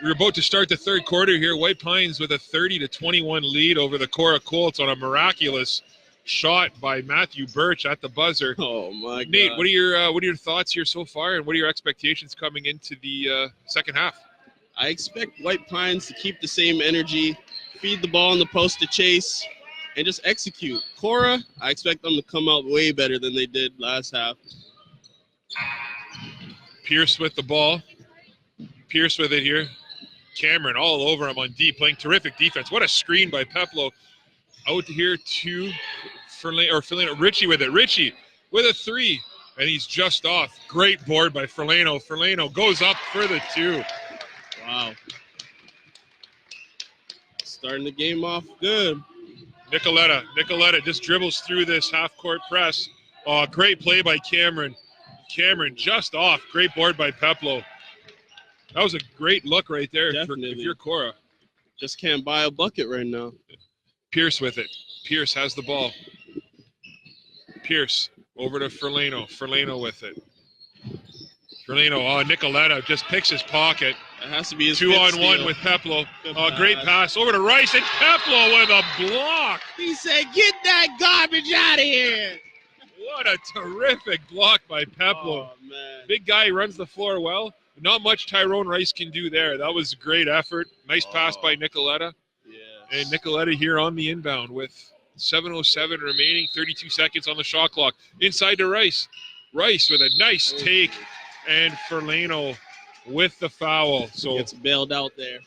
We're about to start the third quarter here. White Pines with a 30-21 lead over the Korah Colts on a miraculous shot by Matthew Birch at the buzzer. Oh my God. Nate, what are your thoughts here so far, and what are your expectations coming into the second half? I expect White Pines to keep the same energy, feed the ball in the post to Chase, and just execute. Korah, I expect them to come out way better than they did last half. Pierce with the ball. Pierce with it here. Cameron all over him on D, playing terrific defense. What a screen by Peplo. Out here to Ferlano. Richie with it. Richie with a 3, and he's just off. Great board by Ferlano. Ferlano goes up for the 2. Wow. Starting the game off good. Nicoletta just dribbles through this half-court press. Oh, great play by Cameron. Cameron just off. Great board by Peplo. That was a great look right there. Definitely. If you're Korah. Just can't buy a bucket right now. Pierce with it. Pierce has the ball. Pierce over to Ferlano. Ferlano with it. Ferlano, Nicoletta just picks his pocket. It has to be his 2-on-1 with Peplo. Great pass over to Rice, and Peplo with a block. He said, "Get that garbage out of here." What a terrific block by Peplo. Oh, man. Big guy, runs the floor well. Not much Tyrone Rice can do there. That was a great effort. Nice pass by Nicoletta. Yes. And Nicoletta here on the inbound with 7:07 remaining, 32 seconds on the shot clock. Inside to Rice. Rice with a nice take, and Ferlano with the foul. So gets bailed out there.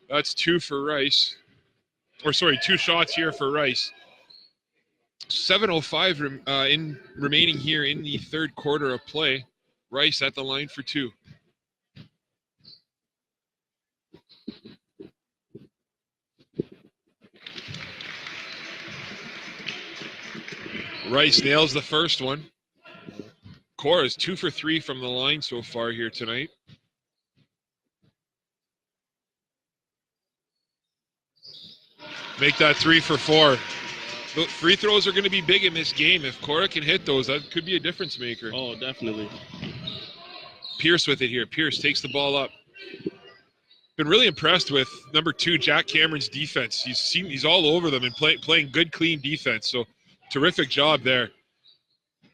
That's 2 for Rice. 2 shots here for Rice. 7:05 remaining here in the third quarter of play. Rice at the line for 2. Rice nails the first one. Korah is 2 for 3 from the line so far here tonight. Make that 3 for 4. The free throws are going to be big in this game. If Korah can hit those, that could be a difference maker. Oh, definitely. Pierce with it here. Pierce takes the ball up. Been really impressed with number 2, Jack Cameron's defense. He's all over them and playing good, clean defense. So terrific job there.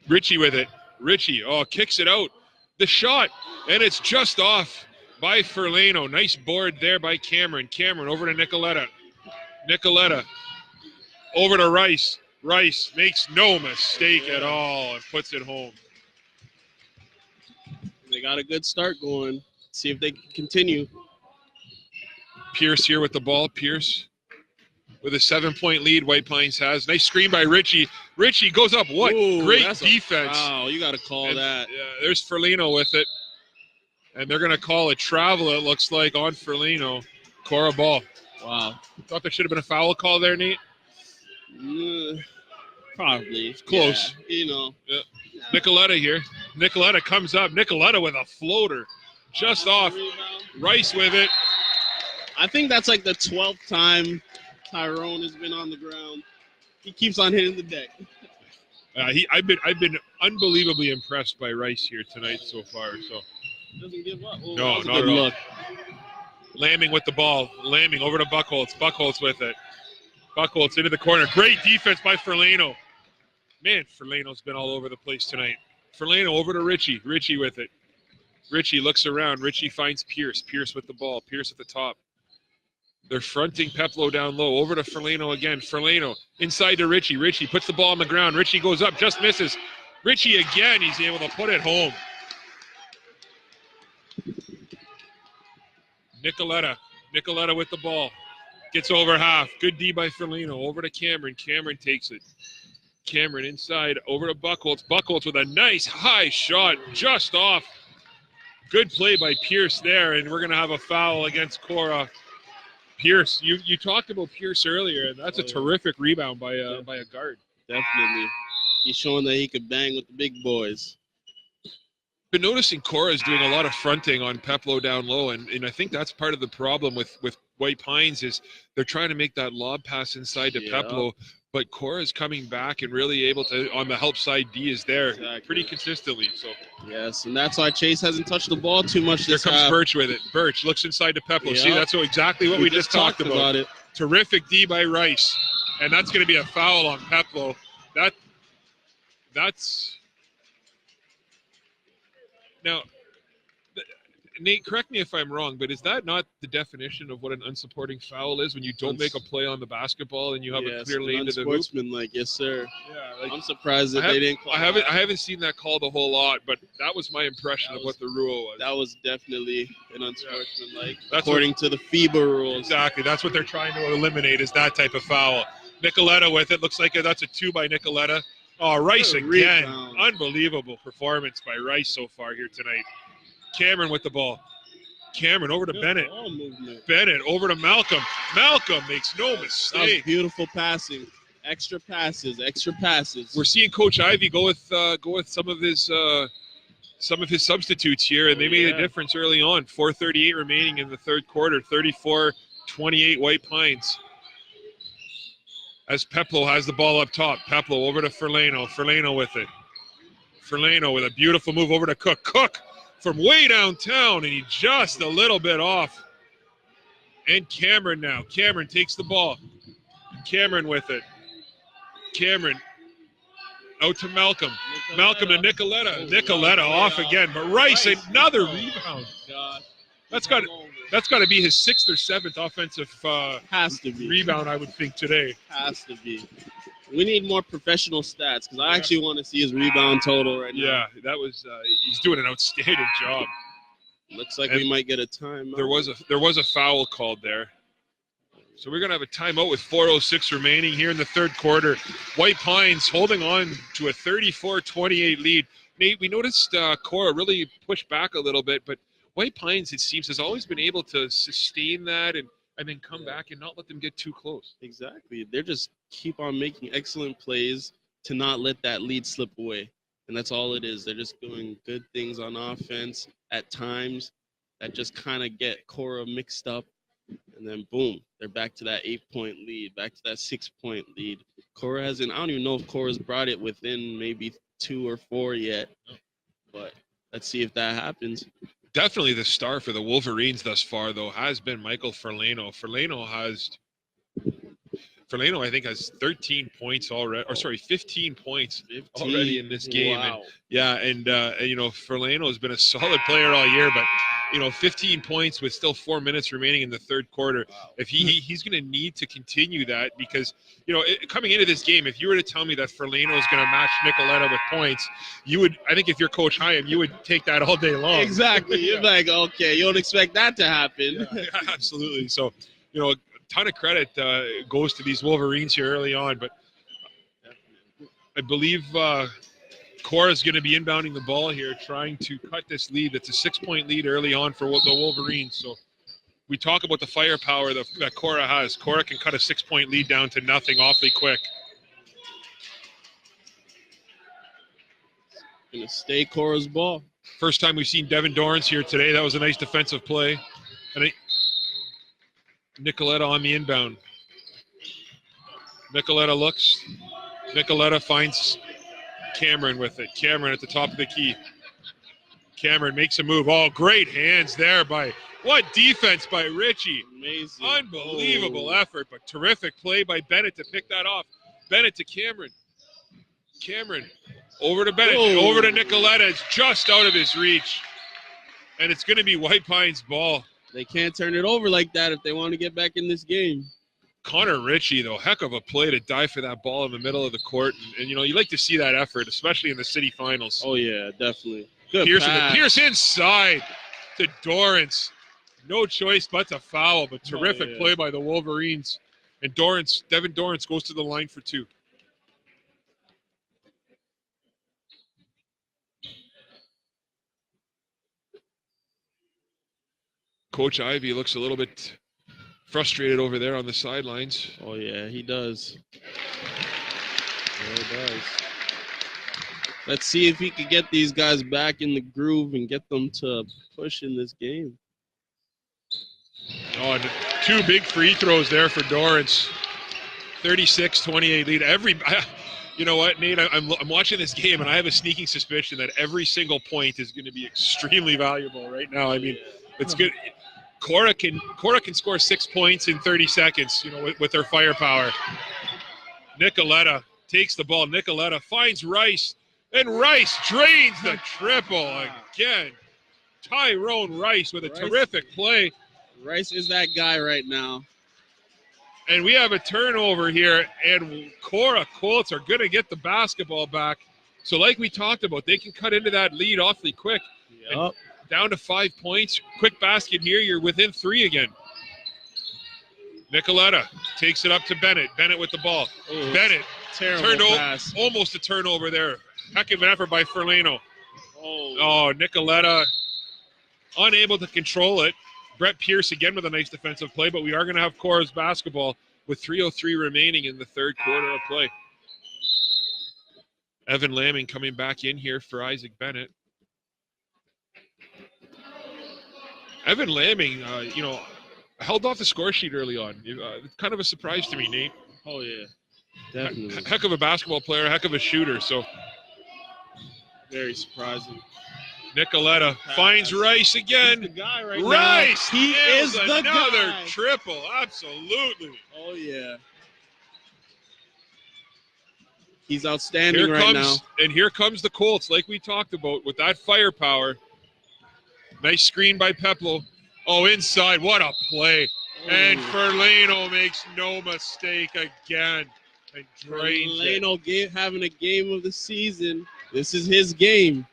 Richie with it. Richie, kicks it out. The shot, and it's just off by Ferlano. Nice board there by Cameron. Cameron over to Nicoletta. Nicoletta over to Rice. Rice makes no mistake at all and puts it home. They got a good start going. See if they can continue. Pierce here with the ball. Pierce with a 7-point lead White Pines has. Nice screen by Richie. Richie goes up. What great defense. Wow, you got to call that. Yeah, there's Ferlano with it. And they're going to call a travel, it looks like, on Ferlano. Korah ball. Wow. Thought there should have been a foul call there, Nate? Probably. It's close. Yeah, Yeah. Nicoletta here. Nicoletta comes up. Nicoletta with a floater. Just off. Rice with it. I think that's like the 12th time Tyrone has been on the ground. He keeps on hitting the deck. I've been unbelievably impressed by Rice here tonight so far. So doesn't give up. Oh, no, not at all. Lambing with the ball. Lambing over to Buckholz. Buckholz with it. Buckholz into the corner. Great defense by Ferlano. Man, Ferlano's been all over the place tonight. Ferlano over to Richie. Richie with it. Richie looks around. Richie finds Pierce. Pierce with the ball. Pierce at the top. They're fronting Peplo down low. Over to Ferlano again. Ferlano inside to Richie. Richie puts the ball on the ground. Richie goes up. Just misses. Richie again. He's able to put it home. Nicoletta with the ball. Gets over half. Good D by Ferlino. Over to Cameron. Cameron takes it. Cameron inside. Over to Buckholz. Buckholz with a nice high shot just off. Good play by Pierce there, and we're going to have a foul against Korah. Pierce, you talked about Pierce earlier, and that's a terrific rebound by a guard. Definitely. He's showing that he could bang with the big boys. Been noticing Korah is doing a lot of fronting on Peplo down low, and I think that's part of the problem with White Pines is they're trying to make that lob pass inside to Peplo, but Korah is coming back and really able to, on the help side, D is there pretty consistently. So yes, and that's why Chase hasn't touched the ball too much this Here comes half. Birch with it. Birch looks inside to Peplo. See, that's exactly what we just talked about. It. Terrific D by Rice, and that's going to be a foul on Peplo. That's now, Nate, correct me if I'm wrong, but is that not the definition of what an unsupporting foul is when you don't make a play on the basketball and you have a clear lane to the hoop? Like, yes, sir. Yeah, I'm surprised that they didn't call I haven't seen that called a whole lot, but that was my impression of what the rule was. That was definitely an unsportsmanlike, according to the FIBA rules. Exactly. That's what they're trying to eliminate is that type of foul. Nicoletta with it. Looks like that's a 2 by Nicoletta. Oh, Rice again. Rebound. Unbelievable performance by Rice so far here tonight. Cameron with the ball. Cameron over to Bennett. Bennett over to Malcolm. Malcolm makes no mistake. That was beautiful passing. Extra passes. We're seeing Coach Ivey go with some of his substitutes here, and they made a difference early on. 4:38 remaining in the third quarter. 34-28 White Pines. As Peplo has the ball up top. Peplo over to Ferlano. Ferlano with it. Ferlano with a beautiful move over to Cook. Cook from way downtown, and he just a little bit off. And Cameron now. Cameron takes the ball. Cameron with it. Cameron out to Malcolm. Malcolm to Nicoletta. Nicoletta off again, but Rice another rebound. That's got to be his 6th or 7th offensive has to be rebound, I would think, today. Has to be. We need more professional stats because I actually want to see his rebound total right now. Yeah, that was he's doing an outstanding job. Looks like we might get a timeout. There was a foul called there. So we're going to have a timeout with 4:06 remaining here in the third quarter. White Pines holding on to a 34-28 lead. Nate, we noticed Korah really pushed back a little bit, but White Pines, it seems, has always been able to sustain that and then come back and not let them get too close. Exactly. They're just keep on making excellent plays to not let that lead slip away. And that's all it is. They're just doing good things on offense at times that just kind of get Korah mixed up. And then, boom, they're back to that 8-point lead, back to that 6-point lead. Korah hasn't – I don't even know if Korah's brought it within maybe 2 or 4 yet. But let's see if that happens. Definitely the star for the Wolverines thus far, though, has been Michael Ferlano. Ferlano, I think, has 13 points already, or sorry, 15 points already in this game. Wow. And Ferlano has been a solid player all year, but 15 points with still 4 minutes remaining in the third quarter. Wow. If he's going to need to continue that because, coming into this game, if you were to tell me that Ferlano is going to match Nicoletta with points, I think if you're Coach Hyam, you would take that all day long. Exactly. You're like, okay, you don't expect that to happen. Yeah, absolutely. So, a ton of credit goes to these Wolverines here early on, but I believe Korah is going to be inbounding the ball here, trying to cut this lead. It's a 6-point lead early on for the Wolverines. So we talk about the firepower that Korah has. Korah can cut a 6-point lead down to nothing awfully quick. Going to stay Korah's ball. First time we've seen Devin Dorrance here today. That was a nice defensive play. And Nicoletta on the inbound. Nicoletta looks. Nicoletta finds Cameron with it. Cameron at the top of the key. Cameron makes a move. Oh, great hands there what defense by Richie. Amazing. Unbelievable effort, but terrific play by Bennett to pick that off. Bennett to Cameron. Cameron over to Bennett. Over to Nicoletta. It's just out of his reach. And it's going to be White Pines' ball. They can't turn it over like that if they want to get back in this game. Connor Ritchie, though, heck of a play to die for that ball in the middle of the court. And you like to see that effort, especially in the city finals. Oh, yeah, definitely. Good Pierce inside to Dorrance. No choice but to foul, but terrific play by the Wolverines. And Devin Dorrance goes to the line for 2. Coach Ivy looks a little bit frustrated over there on the sidelines. Oh, yeah, he does. Yeah, he does. Let's see if he can get these guys back in the groove and get them to push in this game. Oh, and 2 big free throws there for Dorrance. 36-28 lead. You know what, Nate? I'm watching this game, and I have a sneaking suspicion that every single point is going to be extremely valuable right now. I mean, it's good. Korah can score 6 points in 30 seconds, you know, with her firepower. Nicoletta takes the ball. Nicoletta finds Rice, and Rice drains the triple again. Tyrone Rice with a terrific play. Rice is that guy right now. And we have a turnover here, and Korah Colts are going to get the basketball back. So like we talked about, they can cut into that lead awfully quick. Yep. Down to 5 points. Quick basket here. You're within 3 again. Nicoletta takes it up to Bennett. Bennett with the ball. Ooh, Bennett turned pass. Almost a turnover there. Heck of an effort by Ferlano. Oh, Nicoletta unable to control it. Brett Pierce again with a nice defensive play, but we are going to have Korah's basketball with 3:03 remaining in the third quarter of play. Evan Lamming coming back in here for Isaac Bennett. Evan Lamming, held off the score sheet early on. Kind of a surprise to me, Nate. Oh, yeah. Definitely. Heck of a basketball player, heck of a shooter. So very surprising. Nicoletta finds Rice again. He's the guy right Rice! Now. He is the another guy. triple. Absolutely. Oh, yeah. He's outstanding right now. And here comes the Colts, like we talked about, with that firepower. Nice screen by Peplo. Oh, inside. What a play. Oh. And Ferlano makes no mistake again. And drains Ferlano having a game of the season. This is his game.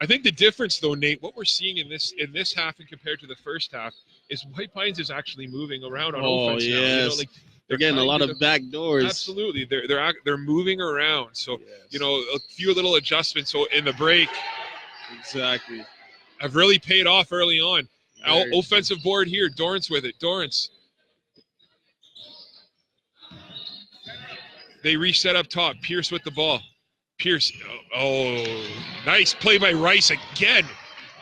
I think the difference, though, Nate, what we're seeing in this half and compared to the first half is White Pines is actually moving around on offense now. Yes. They're getting a lot of back doors. Absolutely. They're moving around. So, a few little adjustments in the break. Exactly. Have really paid off early on. Offensive board here. Dorrance with it. Dorrance. They reset up top. Pierce with the ball. Pierce. Oh, nice play by Rice again.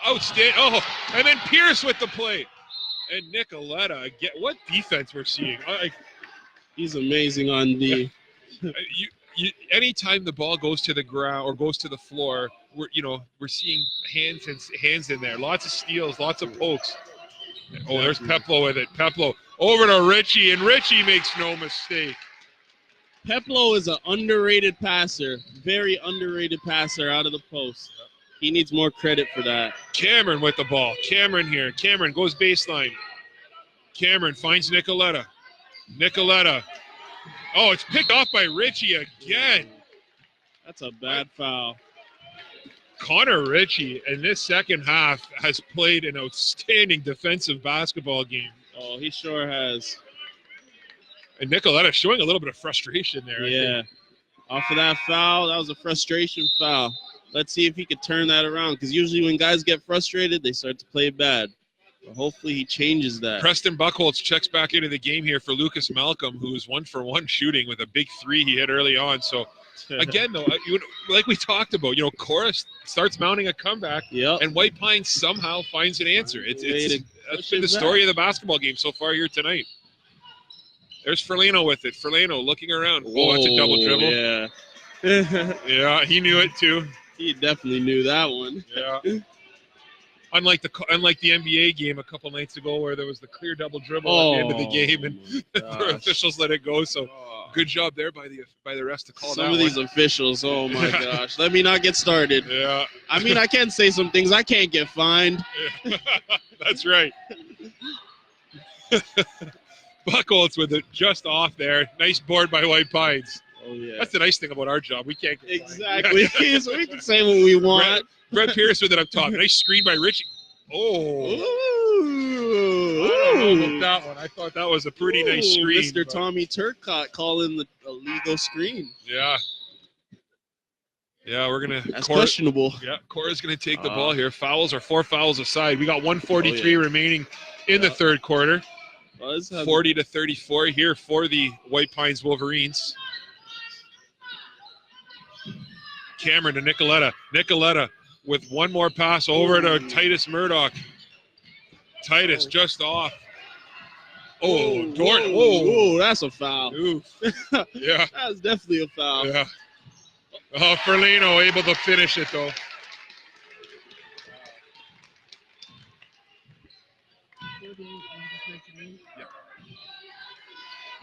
Outstanding. Oh, and then Pierce with the play. And Nicoletta again. What defense we're seeing. He's amazing on the. Anytime the ball goes to the ground or goes to the floor, we're seeing hands in there. Lots of steals, lots of pokes. Oh, there's Peplo with it. Peplo over to Richie, and Richie makes no mistake. Peplo is an underrated passer, very underrated passer out of the post. He needs more credit for that. Cameron with the ball. Cameron here. Cameron goes baseline. Cameron finds Nicoletta. Nicoletta. Oh, it's picked off by Richie again. That's a bad foul. Connor Richie in this second half has played an outstanding defensive basketball game. Oh, he sure has. And Nicoletta showing a little bit of frustration there. Yeah. Off of that foul, that was a frustration foul. Let's see if he could turn that around, because usually when guys get frustrated, they start to play bad. But hopefully he changes that. Preston Buchholz checks back into the game here for Lucas Malcolm, who is 1-for-1 shooting with a big 3 he hit early on. So, again, though, like we talked about, Korah starts mounting a comeback, and White Pine somehow finds an answer. That's been the story of the basketball game so far here tonight. There's Ferlano with it. Ferlano looking around. Oh, that's a double dribble. Yeah. Yeah, he knew it too. He definitely knew that one. Yeah. Unlike the NBA game a couple nights ago where there was the clear double dribble at the end of the game and the officials let it go. So good job there by the rest to call that one. Some of these officials, oh my gosh. Let me not get started. Yeah. I mean, I can say some things. I can't get fined. That's right. Buchholz with it just off there. Nice board by White Pines. Oh, yeah. That's the nice thing about our job. We can't get exactly. So we can say what we want. Brett Pierce with it up top. Nice screen by Richie. Oh. don't know about that one. I thought that was a pretty nice screen. Mr. Tommy Turcotte calling the illegal screen. Yeah. Yeah, we're going to... That's questionable. Yeah, Korah's going to take the ball here. Fouls are 4 fouls aside. We got 1:43 remaining in the third quarter. 40-34 here for the White Pines Wolverines. Cameron to Nicoletta. Nicoletta with one more pass over to Titus Murdoch. Titus just off. Dorn. Oh, that's a foul. Oof. Yeah. That's definitely a foul. Yeah. Ferlino able to finish it, though.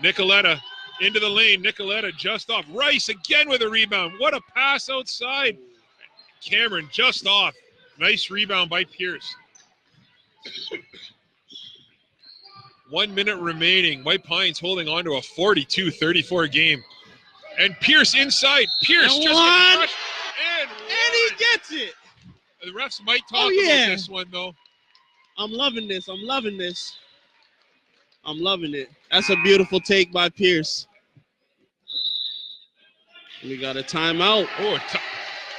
Nicoletta into the lane. Nicoletta just off. Rice again with a rebound. What a pass outside. Cameron just off. Nice rebound by Pierce. 1 minute remaining. White Pines holding on to a 42-34 game. And Pierce inside. Pierce just gets crushed. And he gets it. The refs might talk about this one, though. I'm loving this. I'm loving this. I'm loving it. That's a beautiful take by Pierce. We got a timeout.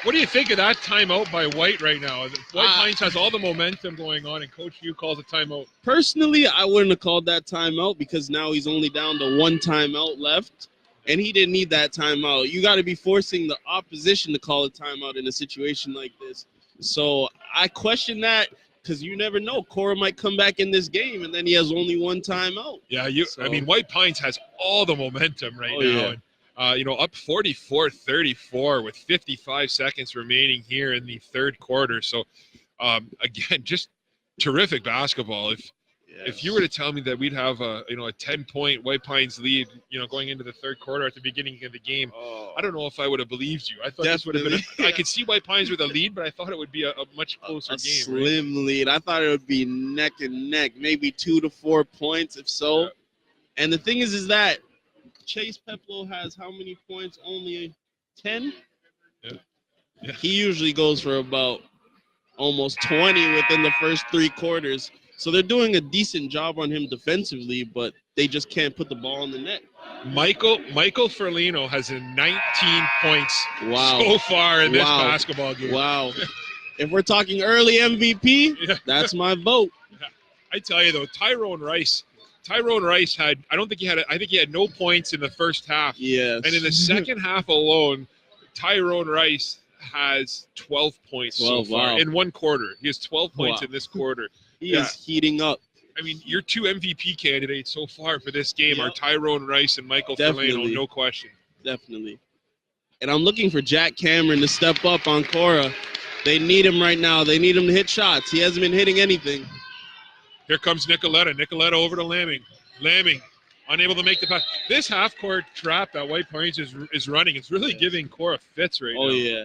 What do you think of that timeout by White right now? White Pines has all the momentum going on, and Coach Hugh calls a timeout. Personally, I wouldn't have called that timeout because now he's only down to one timeout left, and he didn't need that timeout. You got to be forcing the opposition to call a timeout in a situation like this. So I question that. Because you never know, Korah might come back in this game, and then he has only one timeout. Yeah, I mean, White Pines has all the momentum right now. Yeah. And, up 44-34 with 55 seconds remaining here in the third quarter. So, again, just terrific basketball. If you were to tell me that we'd have a 10-point White Pines lead, going into the third quarter at the beginning of the game, I don't know if I would have believed you. I thought this would have been. I could see White Pines with a lead, but I thought it would be a much closer game. Slim lead. I thought it would be neck and neck, maybe 2 to 4 points, if so. Yeah. And the thing is that Chase Peplow has how many points? Only 10. Yeah. He usually goes for about almost 20 within the first 3 quarters. So they're doing a decent job on him defensively, but they just can't put the ball in the net. Michael Ferlino has 19 points so far in this basketball game. Wow. If we're talking early MVP, that's my vote. Yeah. I tell you, though, Tyrone Rice had, I think he had no points in the first half. Yes. And in the second half alone, Tyrone Rice has 12 points so far in one quarter. He has 12 points in this quarter. He is heating up. I mean, your 2 MVP candidates so far for this game are Tyrone Rice and Michael Ferlino, no question. Definitely. And I'm looking for Jack Cameron to step up on Korah. They need him right now. They need him to hit shots. He hasn't been hitting anything. Here comes Nicoletta. Nicoletta over to Lamming. Lamming, unable to make the pass. This half-court trap that White Pines is running, it's really giving Korah fits right now. Oh, yeah.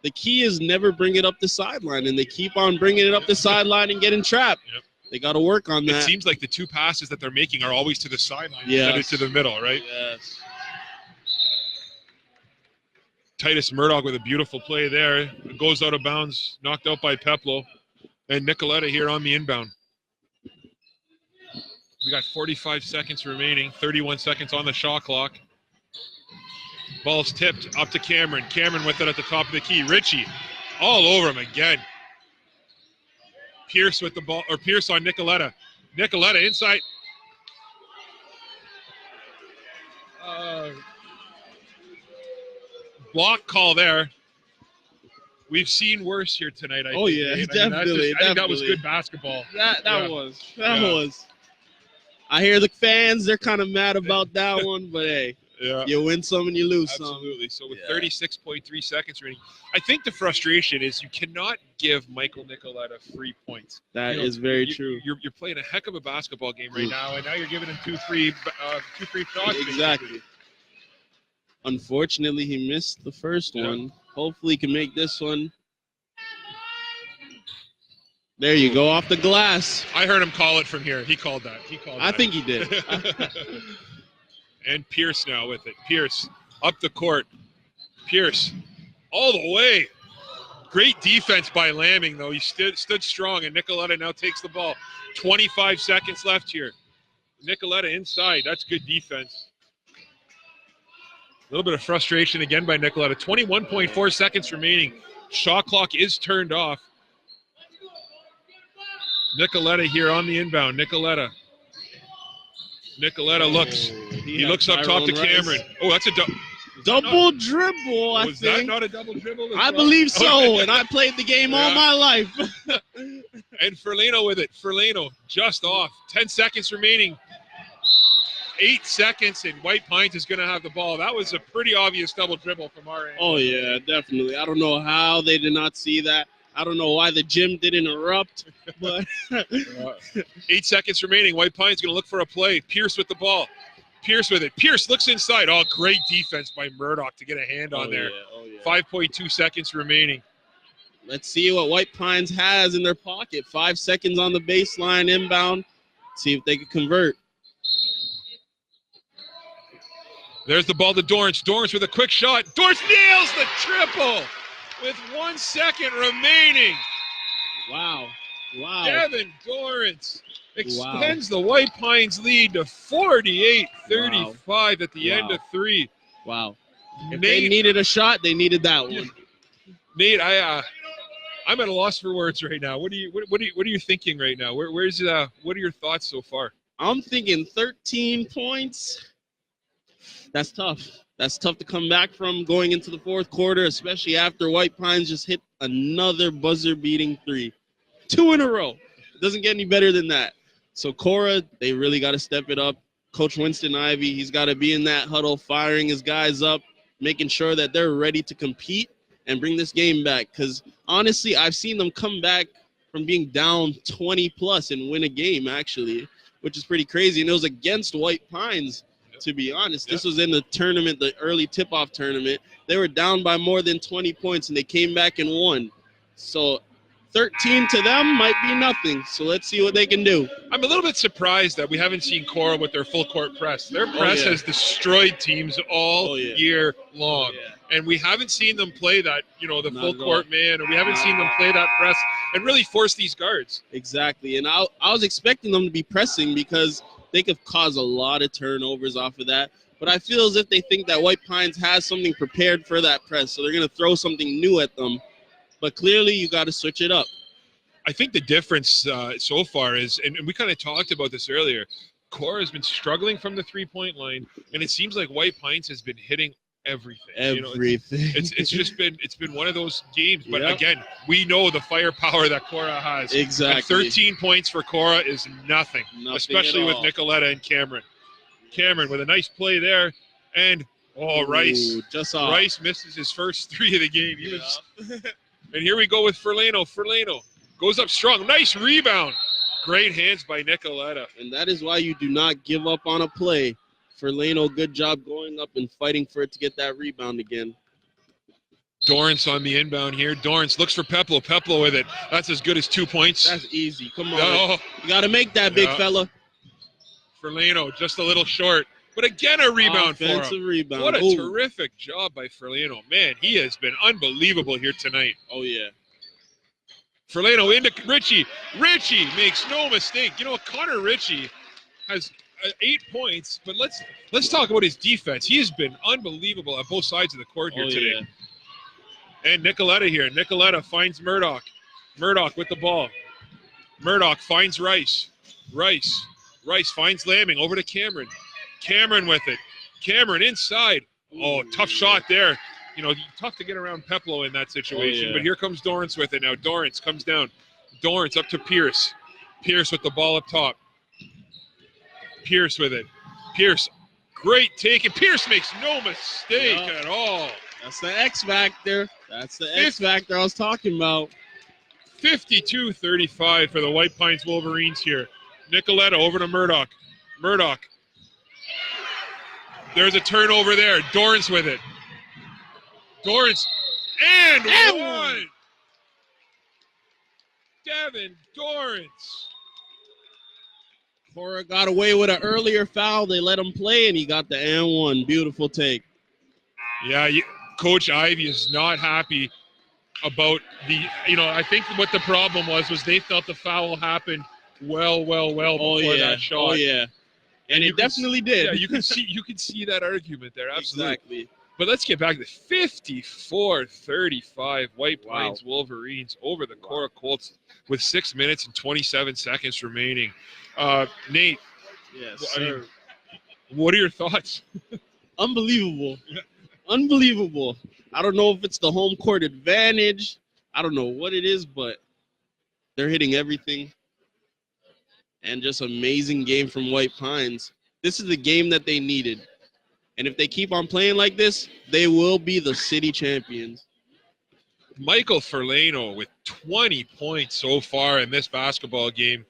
The key is never bring it up the sideline, and they keep on bringing it up the sideline and getting trapped. Yep. They got to work on that. It seems like the 2 passes that they're making are always to the sideline instead of to the middle, right? Yes. Titus Murdoch with a beautiful play there. It goes out of bounds, knocked out by Peplow. And Nicoletta here on the inbound. We got 45 seconds remaining, 31 seconds on the shot clock. Ball's tipped up to Cameron. Cameron with it at the top of the key. Ritchie all over him again. Pierce with the ball, or Pierce on Nicoletta. Nicoletta inside. Block call there. We've seen worse here tonight, I think. Definitely. I think that was good basketball. That was. I hear the fans, they're kind of mad about that one, but hey. Yeah. You win some and you lose some. Absolutely. So with 36.3 seconds remaining, I think the frustration is you cannot give Michael Nicoletta free points. That is very true. You're playing a heck of a basketball game right now, and now you're giving him two free shots. Exactly. Unfortunately, he missed the first one. Hopefully, he can make this one. There you go, off the glass. I heard him call it from here. He called that. I think he did. And Pierce now with it. Pierce up the court. Pierce all the way. Great defense by Lamming, though. He stood strong, and Nicoletta now takes the ball. 25 seconds left here. Nicoletta inside. That's good defense. A little bit of frustration again by Nicoletta. 21.4 seconds remaining. Shot clock is turned off. Nicoletta here on the inbound. Nicoletta looks. He looks up top to Cameron. Oh, that's a double dribble, I was think. that not a double dribble? I believe so, and I played the game all my life. And Ferlino with it. Ferlino just off. 10 seconds remaining. 8 seconds, and White Pines is going to have the ball. That was a pretty obvious double dribble from our end. Oh, yeah, definitely. I don't know how they did not see that. I don't know why the gym didn't erupt, but 8 seconds remaining. White Pines going to look for a play. Pierce with the ball. Pierce with it. Pierce looks inside. Oh, great defense by Murdoch to get a hand on there. 5.2 seconds remaining. Let's see what White Pines has in their pocket. 5 seconds on the baseline inbound. See if they can convert. There's the ball to Dorrance. Dorrance with a quick shot. Dorrance nails the triple with 1 second remaining. Wow. Devin Dorrance extends the White Pines lead to 48-35 at the end of 3. Wow. If they needed a shot, they needed that one. Nate, I'm at a loss for words right now. What are you thinking right now? What are your thoughts so far? I'm thinking 13 points. That's tough. That's tough to come back from going into the fourth quarter, especially after White Pines just hit another buzzer-beating 3. 2 in a row. It doesn't get any better than that. So Korah, they really got to step it up. Coach Winston Ivey, he's got to be in that huddle, firing his guys up, making sure that they're ready to compete and bring this game back. Because, honestly, I've seen them come back from being down 20-plus and win a game, actually, which is pretty crazy. And it was against White Pines. To be honest, this was in the tournament, the early tip-off tournament. They were down by more than 20 points, and they came back and won. So 13 to them might be nothing. So let's see what they can do. I'm a little bit surprised that we haven't seen Korah with their full-court press. Their press has destroyed teams all year long. And we haven't seen them play that, the full-court man, or we haven't seen them play that press and really force these guards. Exactly. And I was expecting them to be pressing because they could cause a lot of turnovers off of that. But I feel as if they think that White Pines has something prepared for that press, so they're going to throw something new at them. But clearly, you got to switch it up. I think the difference so far is, and we kind of talked about this earlier, Korah has been struggling from the three-point line, and it seems like White Pines has been hitting everything. It's been one of those games. But again, we know the firepower that Korah has. Exactly. And 13 points for Korah is nothing especially with Nicoletta and Cameron. Cameron with a nice play there, and Rice. Rice misses his first 3 of the game. And here we go with Ferlino. Ferlino goes up strong. Nice rebound. Great hands by Nicoletta. And that is why you do not give up on a play. Ferlino, good job going up and fighting for it to get that rebound again. Dorrance on the inbound here. Dorrance looks for Peplo. Peplo with it. That's as good as 2 points. That's easy. Come on. You got to make that, big fella. Ferlino just a little short. But again, a rebound for him. Offensive rebound. What a terrific job by Ferlino. Man, he has been unbelievable here tonight. Oh, yeah. Ferlino into Ritchie. Ritchie makes no mistake. Connor Ritchie has 8 points, but let's talk about his defense. He has been unbelievable at both sides of the court here today. Yeah. And Nicoletta here. Nicoletta finds Murdoch. Murdoch with the ball. Murdoch finds Rice. Rice finds Lamming over to Cameron. Cameron with it. Cameron inside. Oh, tough shot there. Tough to get around Peplo in that situation. But here comes Dorrance with it now. Dorrance comes down. Dorrance up to Pierce. Pierce with the ball up top. Pierce with it. Pierce, great take. And Pierce makes no mistake at all. That's the X factor. That's the X factor I was talking about. 52-35 for the White Pines Wolverines here. Nicoletta over to Murdoch. Murdoch. There's a turnover there. Dorrance with it. Dorrance. And one. Devin Dorrance. Korah got away with an earlier foul. They let him play, and he got the and one. Beautiful take. Yeah, Coach Ivey is not happy about I think what the problem was they felt the foul happened well before that shot. Oh yeah. And it definitely did. Yeah, you can see that argument there. Absolutely. Exactly. But let's get back to 54-35 White Pines Wolverines over the Korah Colts with 6 minutes and 27 seconds remaining. Nate, Yes, sir. What are your thoughts? Unbelievable. Unbelievable. I don't know if it's the home court advantage. I don't know what it is, but they're hitting everything. And just amazing game from White Pines. This is the game that they needed. And if they keep on playing like this, they will be the city champions. Michael Ferlano with 20 points so far in this basketball game,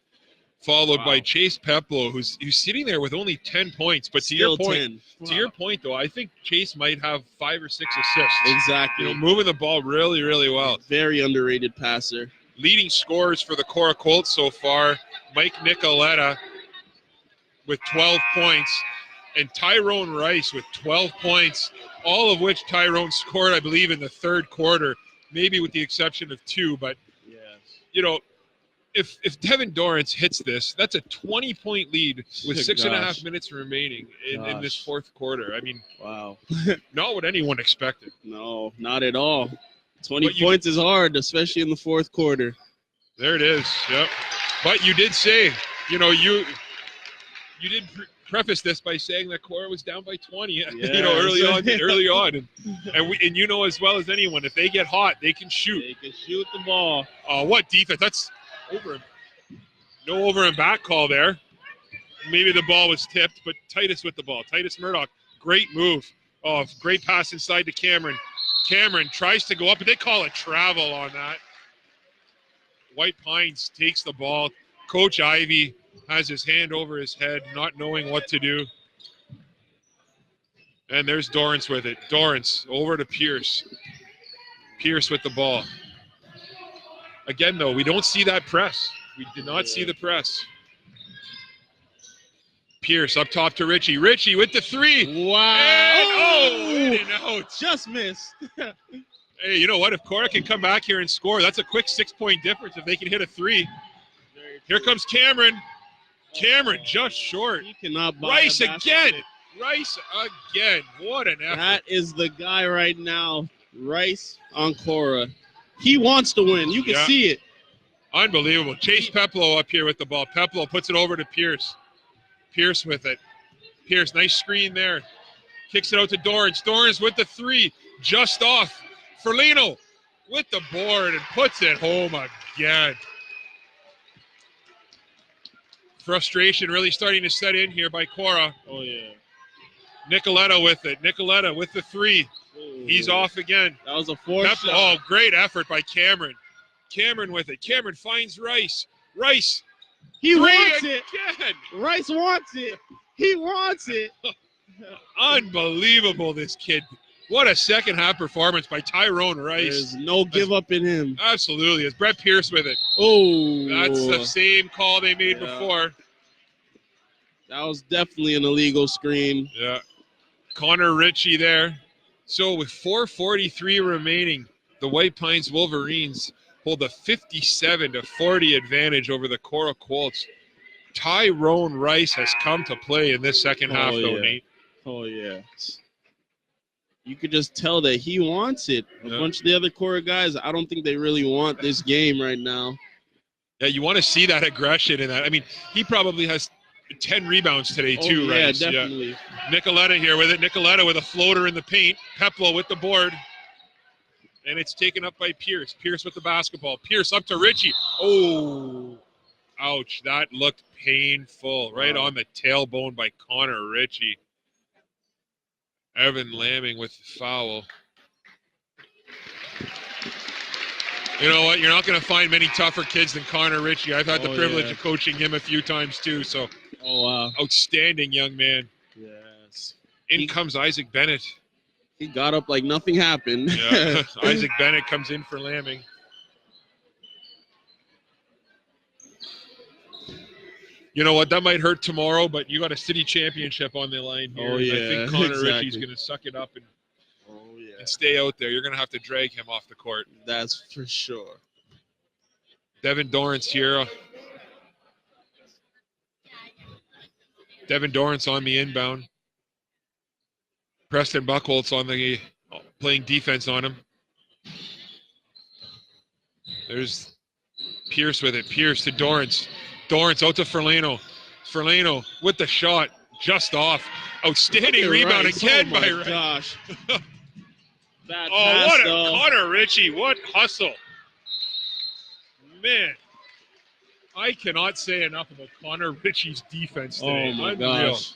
followed by Chase Peplow, who's sitting there with only 10 points. But to your point, though, I think Chase might have 5 or 6 assists. Exactly. Moving the ball really, really well. Very underrated passer. Leading scorers for the Korah Colts so far, Mike Nicoletta with 12 points, and Tyrone Rice with 12 points, all of which Tyrone scored, I believe, in the third quarter, maybe with the exception of 2. But, if Devin Dorrance hits this, that's a 20-point lead with 6.5 minutes remaining in this fourth quarter. I mean, wow. Not what anyone expected. No, not at all. 20 points is hard, especially in the fourth quarter. There it is. Yep. But you did say, you did preface this by saying that Korah was down by 20, early on, and you know as well as anyone, if they get hot, they can shoot. They can shoot the ball. What defense? That's no over and back call there. Maybe the ball was tipped, but Titus with the ball. Titus Murdoch, great move. Oh, great pass inside to Cameron. Cameron tries to go up, but they call a travel on that. White Pines takes the ball. Coach Ivy has his hand over his head, not knowing what to do. And there's Dorrance with it. Dorrance over to Pierce. Pierce with the ball. Again, though, we don't see that press. We did not see the press. Pierce up top to Richie. Richie with the 3. Wow. And, in and out. Just missed. Hey, you know what? If Korah can come back here and score, that's a quick 6-point difference if they can hit a 3. Here comes Cameron. Cameron just short. He cannot buy Rice again. Rice again. What an effort. That is the guy right now. Rice on Korah. He wants to win. You can see it. Unbelievable. Chase Peplow up here with the ball. Peplow puts it over to Pierce. Pierce with it. Pierce, nice screen there. Kicks it out to Dorrance. Dorrance with the 3. Just off. Ferlino with the board and puts it home again. Frustration really starting to set in here by Korah. Oh, yeah. Nicoletta with it. Nicoletta with the 3. Ooh. He's off again. That was a 4 shot. Oh, great effort by Cameron. Cameron with it. Cameron finds Rice. Rice. He wants it. Again. Rice wants it. He wants it. Unbelievable, this kid. What a second-half performance by Tyrone Rice. There's no give up in him. Absolutely. It's Brett Pierce with it. Oh. That's the same call they made before. That was definitely an illegal screen. Yeah. Connor Ritchie there. So with 4:43 remaining, the White Pines Wolverines hold a 57-40 advantage over the Korah Colts. Tyrone Rice has come to play in this second half, though, Nate. Oh, yeah. You could just tell that he wants it. A bunch of the other Korah guys, I don't think they really want this game right now. Yeah, you want to see that aggression in that. I mean, he probably has 10 rebounds today, too, right? Yeah, definitely. Yeah. Nicoletta here with it. Nicoletta with a floater in the paint. Peplow with the board. And it's taken up by Pierce. Pierce with the basketball. Pierce up to Ritchie. Oh, ouch. That looked painful. Right on the tailbone by Connor Ritchie. Evan Lamming with the foul. You know what? You're not going to find many tougher kids than Connor Ritchie. I've had the privilege of coaching him a few times, too. So, outstanding young man. Yes. In comes Isaac Bennett. He got up like nothing happened. Yeah. Isaac Bennett comes in for Lamming. You know what? That might hurt tomorrow, but you got a city championship on the line here. Oh, yeah. I think Connor Ritchie's going to suck it up. And and stay out there. You're going to have to drag him off the court. That's for sure. Devin Dorrance here. Devin Dorrance on the inbound. Preston Buchholz on the playing defense on him. There's Pierce with it. Pierce to Dorrance. Dorrance out to Ferlano. Ferlano with the shot. Just off. Outstanding rebound again by Rice. Gosh. Bad pass, what a Connor Ritchie. What hustle. Man. I cannot say enough about Connor Ritchie's defense today. Oh my Unreal. gosh.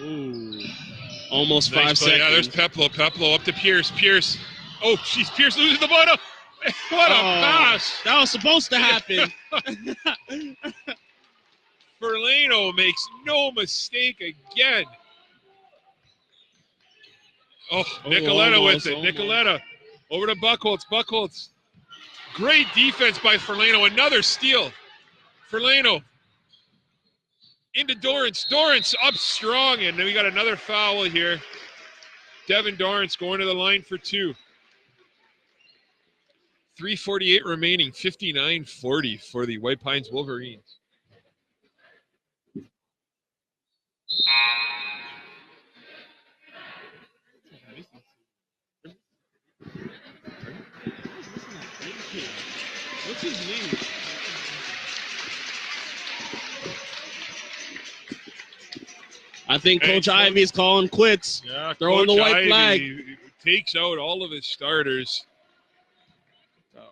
Ooh. Almost Nice 5 play. seconds. Yeah, there's Peplo. Peplo up to Pierce. Pierce. Oh, jeez. Pierce losing the ball. What a pass. That was supposed to happen. Ferlano makes no mistake again. Oh, Nicoletta with it. Nicoletta over to Buchholz. Buchholz. Great defense by Ferlano. Another steal. Ferlano into Dorrance. Dorrance up strong, and then we got another foul here. Devin Dorrance going to the line for two. 3:48 remaining, 59-40 for the White Pines Wolverines. What's his name? I think Coach Ivey's calling quits. Yeah, throwing the white flag. Takes out all of his starters.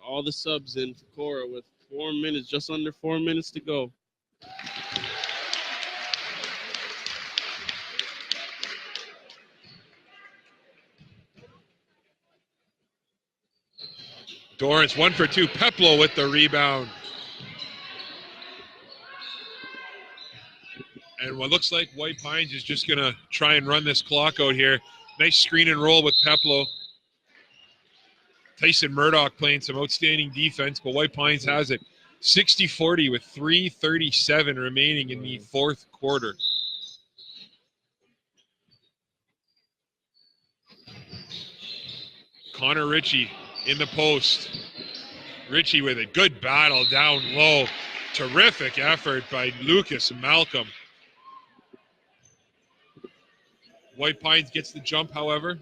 All the subs in for Korah with 4 minutes, just under 4 minutes to go. Dorrance 1 for 2. Peplo with the rebound. And what looks like White Pines is just going to try and run this clock out here. Nice screen and roll with Peplo. Tyson Murdoch playing some outstanding defense, but White Pines has it 60-40 with 3:37 remaining in the fourth quarter. Connor Ritchie in the post. Ritchie with a good battle down low. Terrific effort by Lucas Malcolm. White Pines gets the jump, however.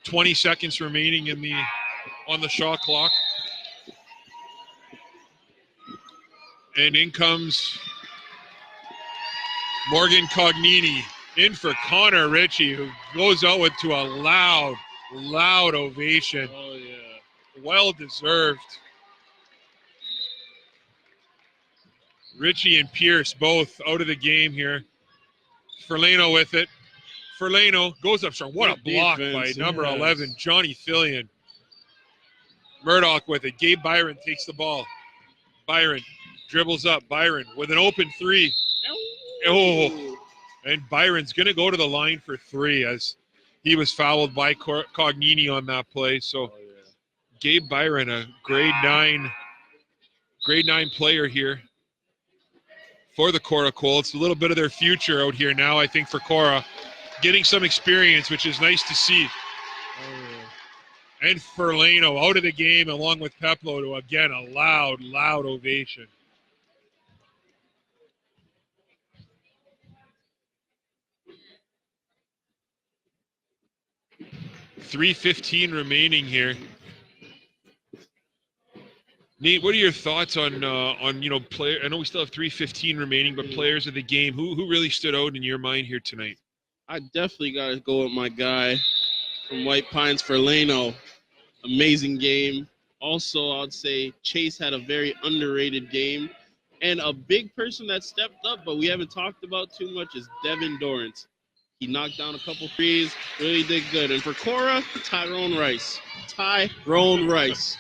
20 seconds remaining on the shot clock. And in comes Morgan Cognini in for Connor Ritchie, who goes out to a loud ovation. Oh, yeah. Well deserved. Ritchie and Pierce both out of the game here. Ferlano with it. Ferlano goes up strong. What a block by number 11, Johnny Fillion. Murdoch with it. Gabe Byron takes the ball. Byron dribbles up. Byron with an open three. Oh, and Byron's going to go to the line for three as he was fouled by Cognini on that play. So Gabe Byron, a grade 9 player here for the Korah Colts. A little bit of their future out here now, I think, for Korah. Getting some experience, which is nice to see. And Ferlano out of the game along with Peplo to, again, a loud ovation. $3:15 remaining here. Nate, what are your thoughts on player? I know we still have 3:15 remaining, but players of the game, who really stood out in your mind here tonight? I definitely got to go with my guy from White Pines, Ferlano. Amazing game. Also, I'd say Chase had a very underrated game. And a big person that stepped up, but we haven't talked about too much, is Devin Dorrance. He knocked down a couple threes, really did good. And for Korah, Tyrone Rice. Tyrone Rice.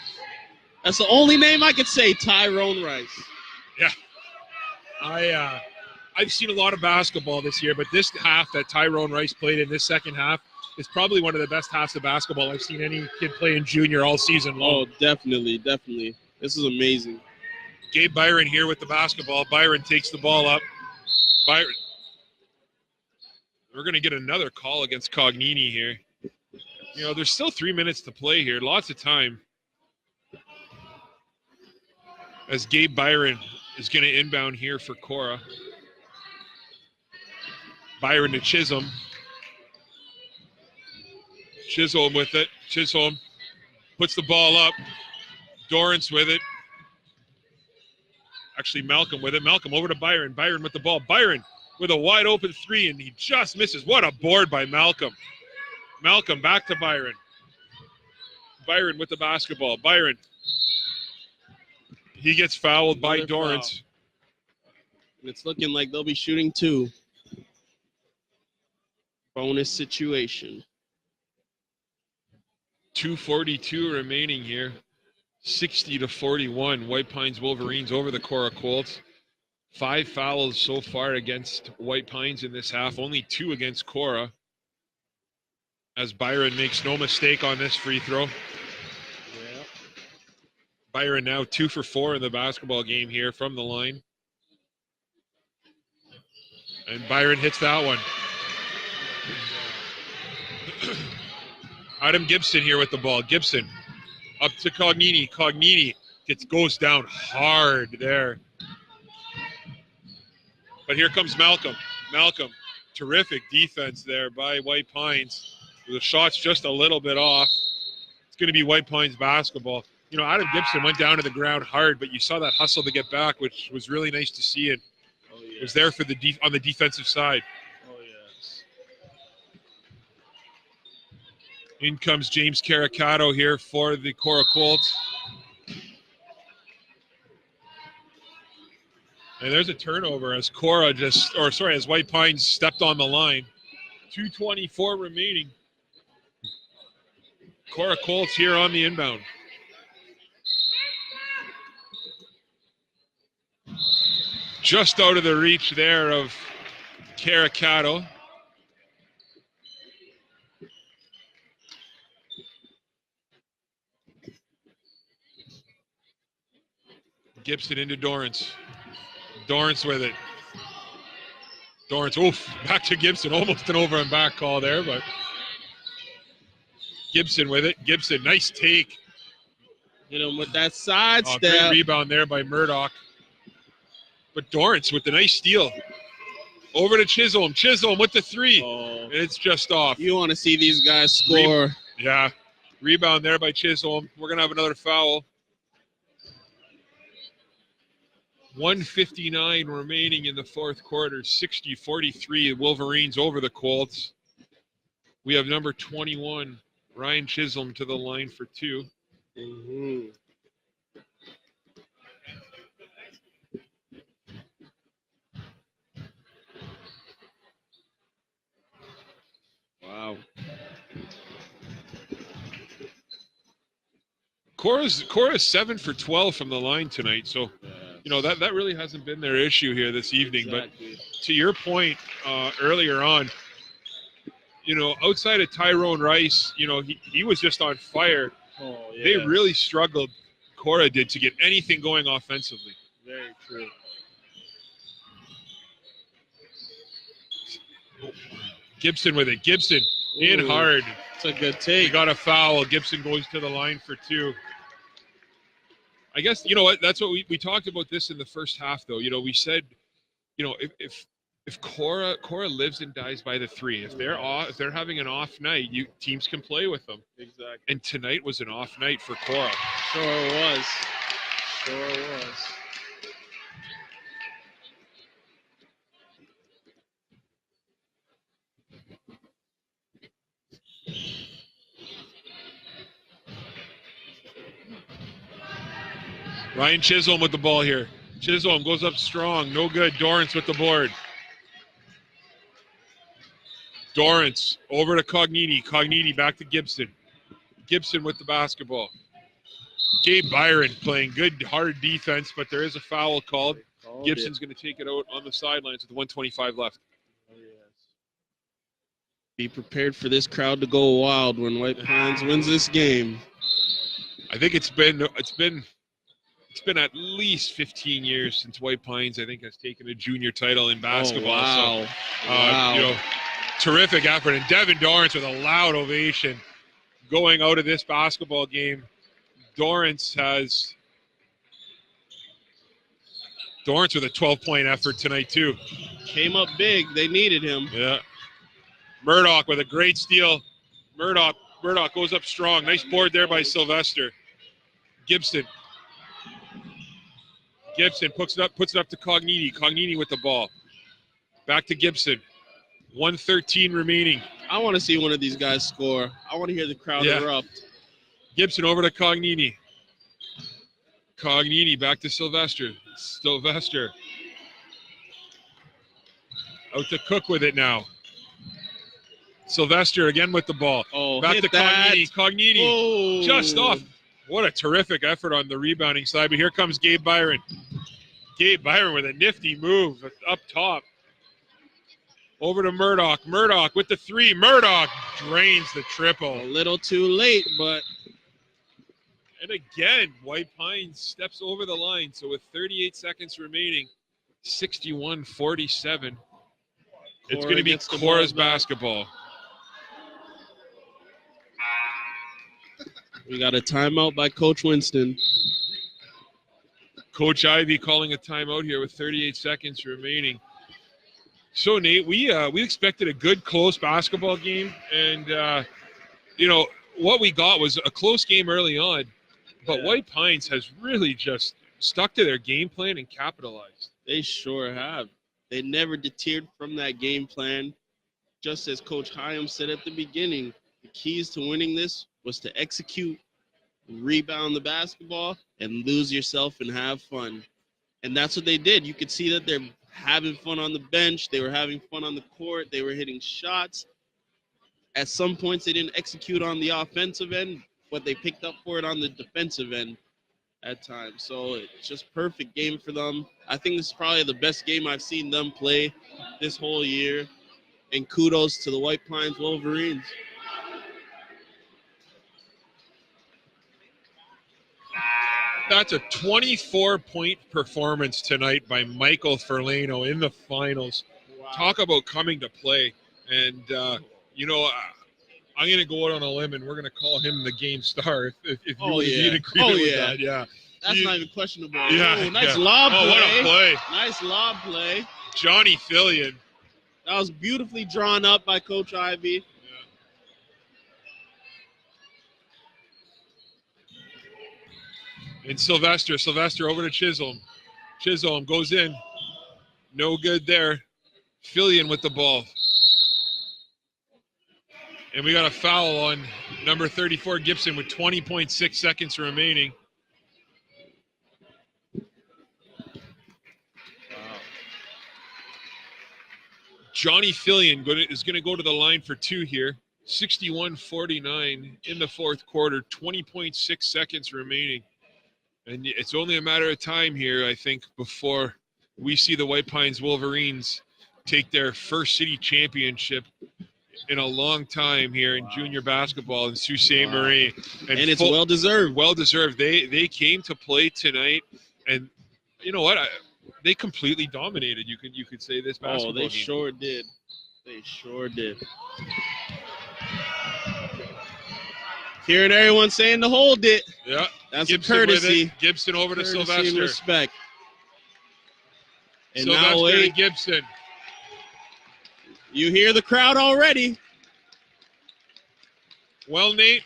That's the only name I could say, Tyrone Rice. Yeah. I've seen a lot of basketball this year, but this half that Tyrone Rice played in this second half, is probably one of the best halves of basketball I've seen any kid play in junior all season long. Oh, definitely. This is amazing. Gabe Byron here with the basketball. Byron takes the ball up. Byron. We're going to get another call against Cognini here. You know, there's still 3 minutes to play here. Lots of time. As Gabe Byron is going to inbound here for Korah. Byron to Chisholm. Chisholm with it. Chisholm puts the ball up. Dorrance with it. Actually, Malcolm with it. Malcolm over to Byron. Byron with the ball. Byron with a wide open three, and he just misses. What a board by Malcolm. Malcolm back to Byron. Byron with the basketball. Byron. He gets fouled by Dorrance. And it's looking like they'll be shooting 2. Bonus situation. 2:42 remaining here. 60-41. White Pines Wolverines over the Korah Colts. 5 fouls so far against White Pines in this half. Only 2 against Korah. As Byron makes no mistake on this free throw. Yeah. Byron now 2 for 4 in the basketball game here from the line. And Byron hits that one. Adam Gibson here with the ball. Gibson up to Cognini. Cognini goes down hard there. But here comes Malcolm. Malcolm, terrific defense there by White Pines. The shot's just a little bit off. It's going to be White Pines basketball. You know, Adam Gibson went down to the ground hard, but you saw that hustle to get back, which was really nice to see. And it was there for on the defensive side. Oh, yes. In comes James Caricato here for the Korah Colts. And there's a turnover as as White Pines stepped on the line. 2:24 remaining. Korah Colts here on the inbound. Just out of the reach there of Caricato. Gibson into Dorrance. Dorrance with it. Dorrance, back to Gibson. Almost an over and back call there, but Gibson with it. Gibson, nice take. Hit him with that sidestep. Great rebound there by Murdoch. But Dorrance with the nice steal. Over to Chisholm. Chisholm with the 3. Oh. It's just off. You want to see these guys score. Yeah. Rebound there by Chisholm. We're going to have another foul. 1:59 remaining in the fourth quarter. 60-43 Wolverines over the Colts. We have number 21, Ryan Chisholm, to the line for 2. Mm-hmm. Wow. Korah's 7 for 12 from the line tonight, so you know that really hasn't been their issue here this evening. Exactly. But to your point earlier on, you know, outside of Tyrone Rice, you know, he was just on fire. Oh, yeah. They really struggled. Korah did to get anything going offensively. Very true. Gibson with it. Gibson in hard. It's a good He take. got a foul. Gibson goes to the line for 2. I guess, you know what, that's what we talked about this in the first half, though. You know, we said, you know, if Korah lives and dies by the 3, if they're having an off night, teams can play with them. Exactly. And tonight was an off night for Korah. Sure was. Sure was. Ryan Chisholm with the ball here. Chisholm goes up strong. No good. Dorrance with the board. Dorrance over to Cognini. Cognini back to Gibson. Gibson with the basketball. Gabe Byron playing good, hard defense, but there is a foul called. Gibson's going to take it out on the sidelines with 1:25 left. Oh, yes. Be prepared for this crowd to go wild when White Pines wins this game. I think it's been at least 15 years since White Pines, I think, has taken a junior title in basketball. Oh, wow. So, Wow. Terrific effort. And Devin Dorrance with a loud ovation going out of this basketball game. Dorrance with a 12-point effort tonight, too. Came up big. They needed him. Yeah. Murdoch with a great steal. Murdoch goes up strong. Nice board there by Sylvester. Gibson puts it up to Cogniti. Cogniti with the ball. Back to Gibson. 1:13 remaining. I want to see one of these guys score. I want to hear the crowd erupt. Gibson over to Cogniti. Cogniti back to Sylvester. Sylvester. Out to Cook with it now. Sylvester again with the ball. Oh, back hit to that. Cogniti. Cogniti Oh. just off. What a terrific effort on the rebounding side. But here comes Gabe Byron. Gabe Byron with a nifty move up top. Over to Murdoch. Murdoch with the three. Murdoch drains the triple. A little too late, but And again, White Pines steps over the line. So with 38 seconds remaining, 61-47. It's going to be Korah's basketball. We got a timeout by Coach Winston. Coach Ivy calling a timeout here with 38 seconds remaining. So, Nate, we expected a good, close basketball game. And, what we got was a close game early on. But White Pines has really just stuck to their game plan and capitalized. They sure have. They never deterred from that game plan. Just as Coach Hyam said at the beginning, the keys to winning this was to execute, rebound the basketball, and lose yourself and have fun. And that's what they did. You could see that they're having fun on the bench. They were having fun on the court. They were hitting shots. At some points, they didn't execute on the offensive end, but they picked up for it on the defensive end at times. So it's just perfect game for them. I think this is probably the best game I've seen them play this whole year. And kudos to the White Pines Wolverines. That's a 24-point performance tonight by Michael Ferlano in the finals. Wow. Talk about coming to play. And, I'm going to go out on a limb, and we're going to call him the game star if you'd agree with that. Yeah. That's not even questionable. Yeah, Oh, nice yeah. lob play. Oh, what a play. Nice lob play. Johnny Fillion. That was beautifully drawn up by Coach Ivy. And Sylvester over to Chisholm. Chisholm goes in. No good there. Fillion with the ball. And we got a foul on number 34, Gibson, with 20.6 seconds remaining. Johnny Fillion is going to go to the line for two here. 61-49 in the fourth quarter, 20.6 seconds remaining. And it's only a matter of time here, I think, before we see the White Pines Wolverines take their first city championship in a long time here in junior basketball in Sault Ste. Marie. And it's well-deserved. Well-deserved. They came to play tonight, and you know what? They completely dominated. You could say this basketball game. Sure did. They sure did. Hearing everyone saying to hold it. Yeah. That's Gibson a courtesy. with it. Gibson over to Courtesy Sylvester. and respect. And Sylvester now to Gibson. You hear the crowd already. Well, Nate,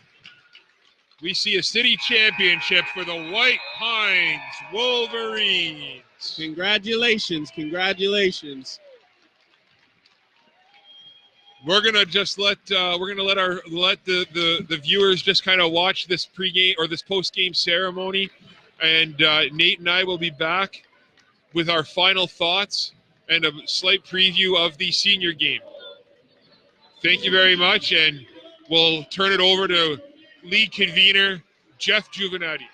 we see a city championship for the White Pines Wolverines. Congratulations. Congratulations. We're gonna just let the viewers just kind of watch this pregame or this postgame ceremony, and Nate and I will be back with our final thoughts and a slight preview of the senior game. Thank you very much, and we'll turn it over to league convener Jeff Juvenati.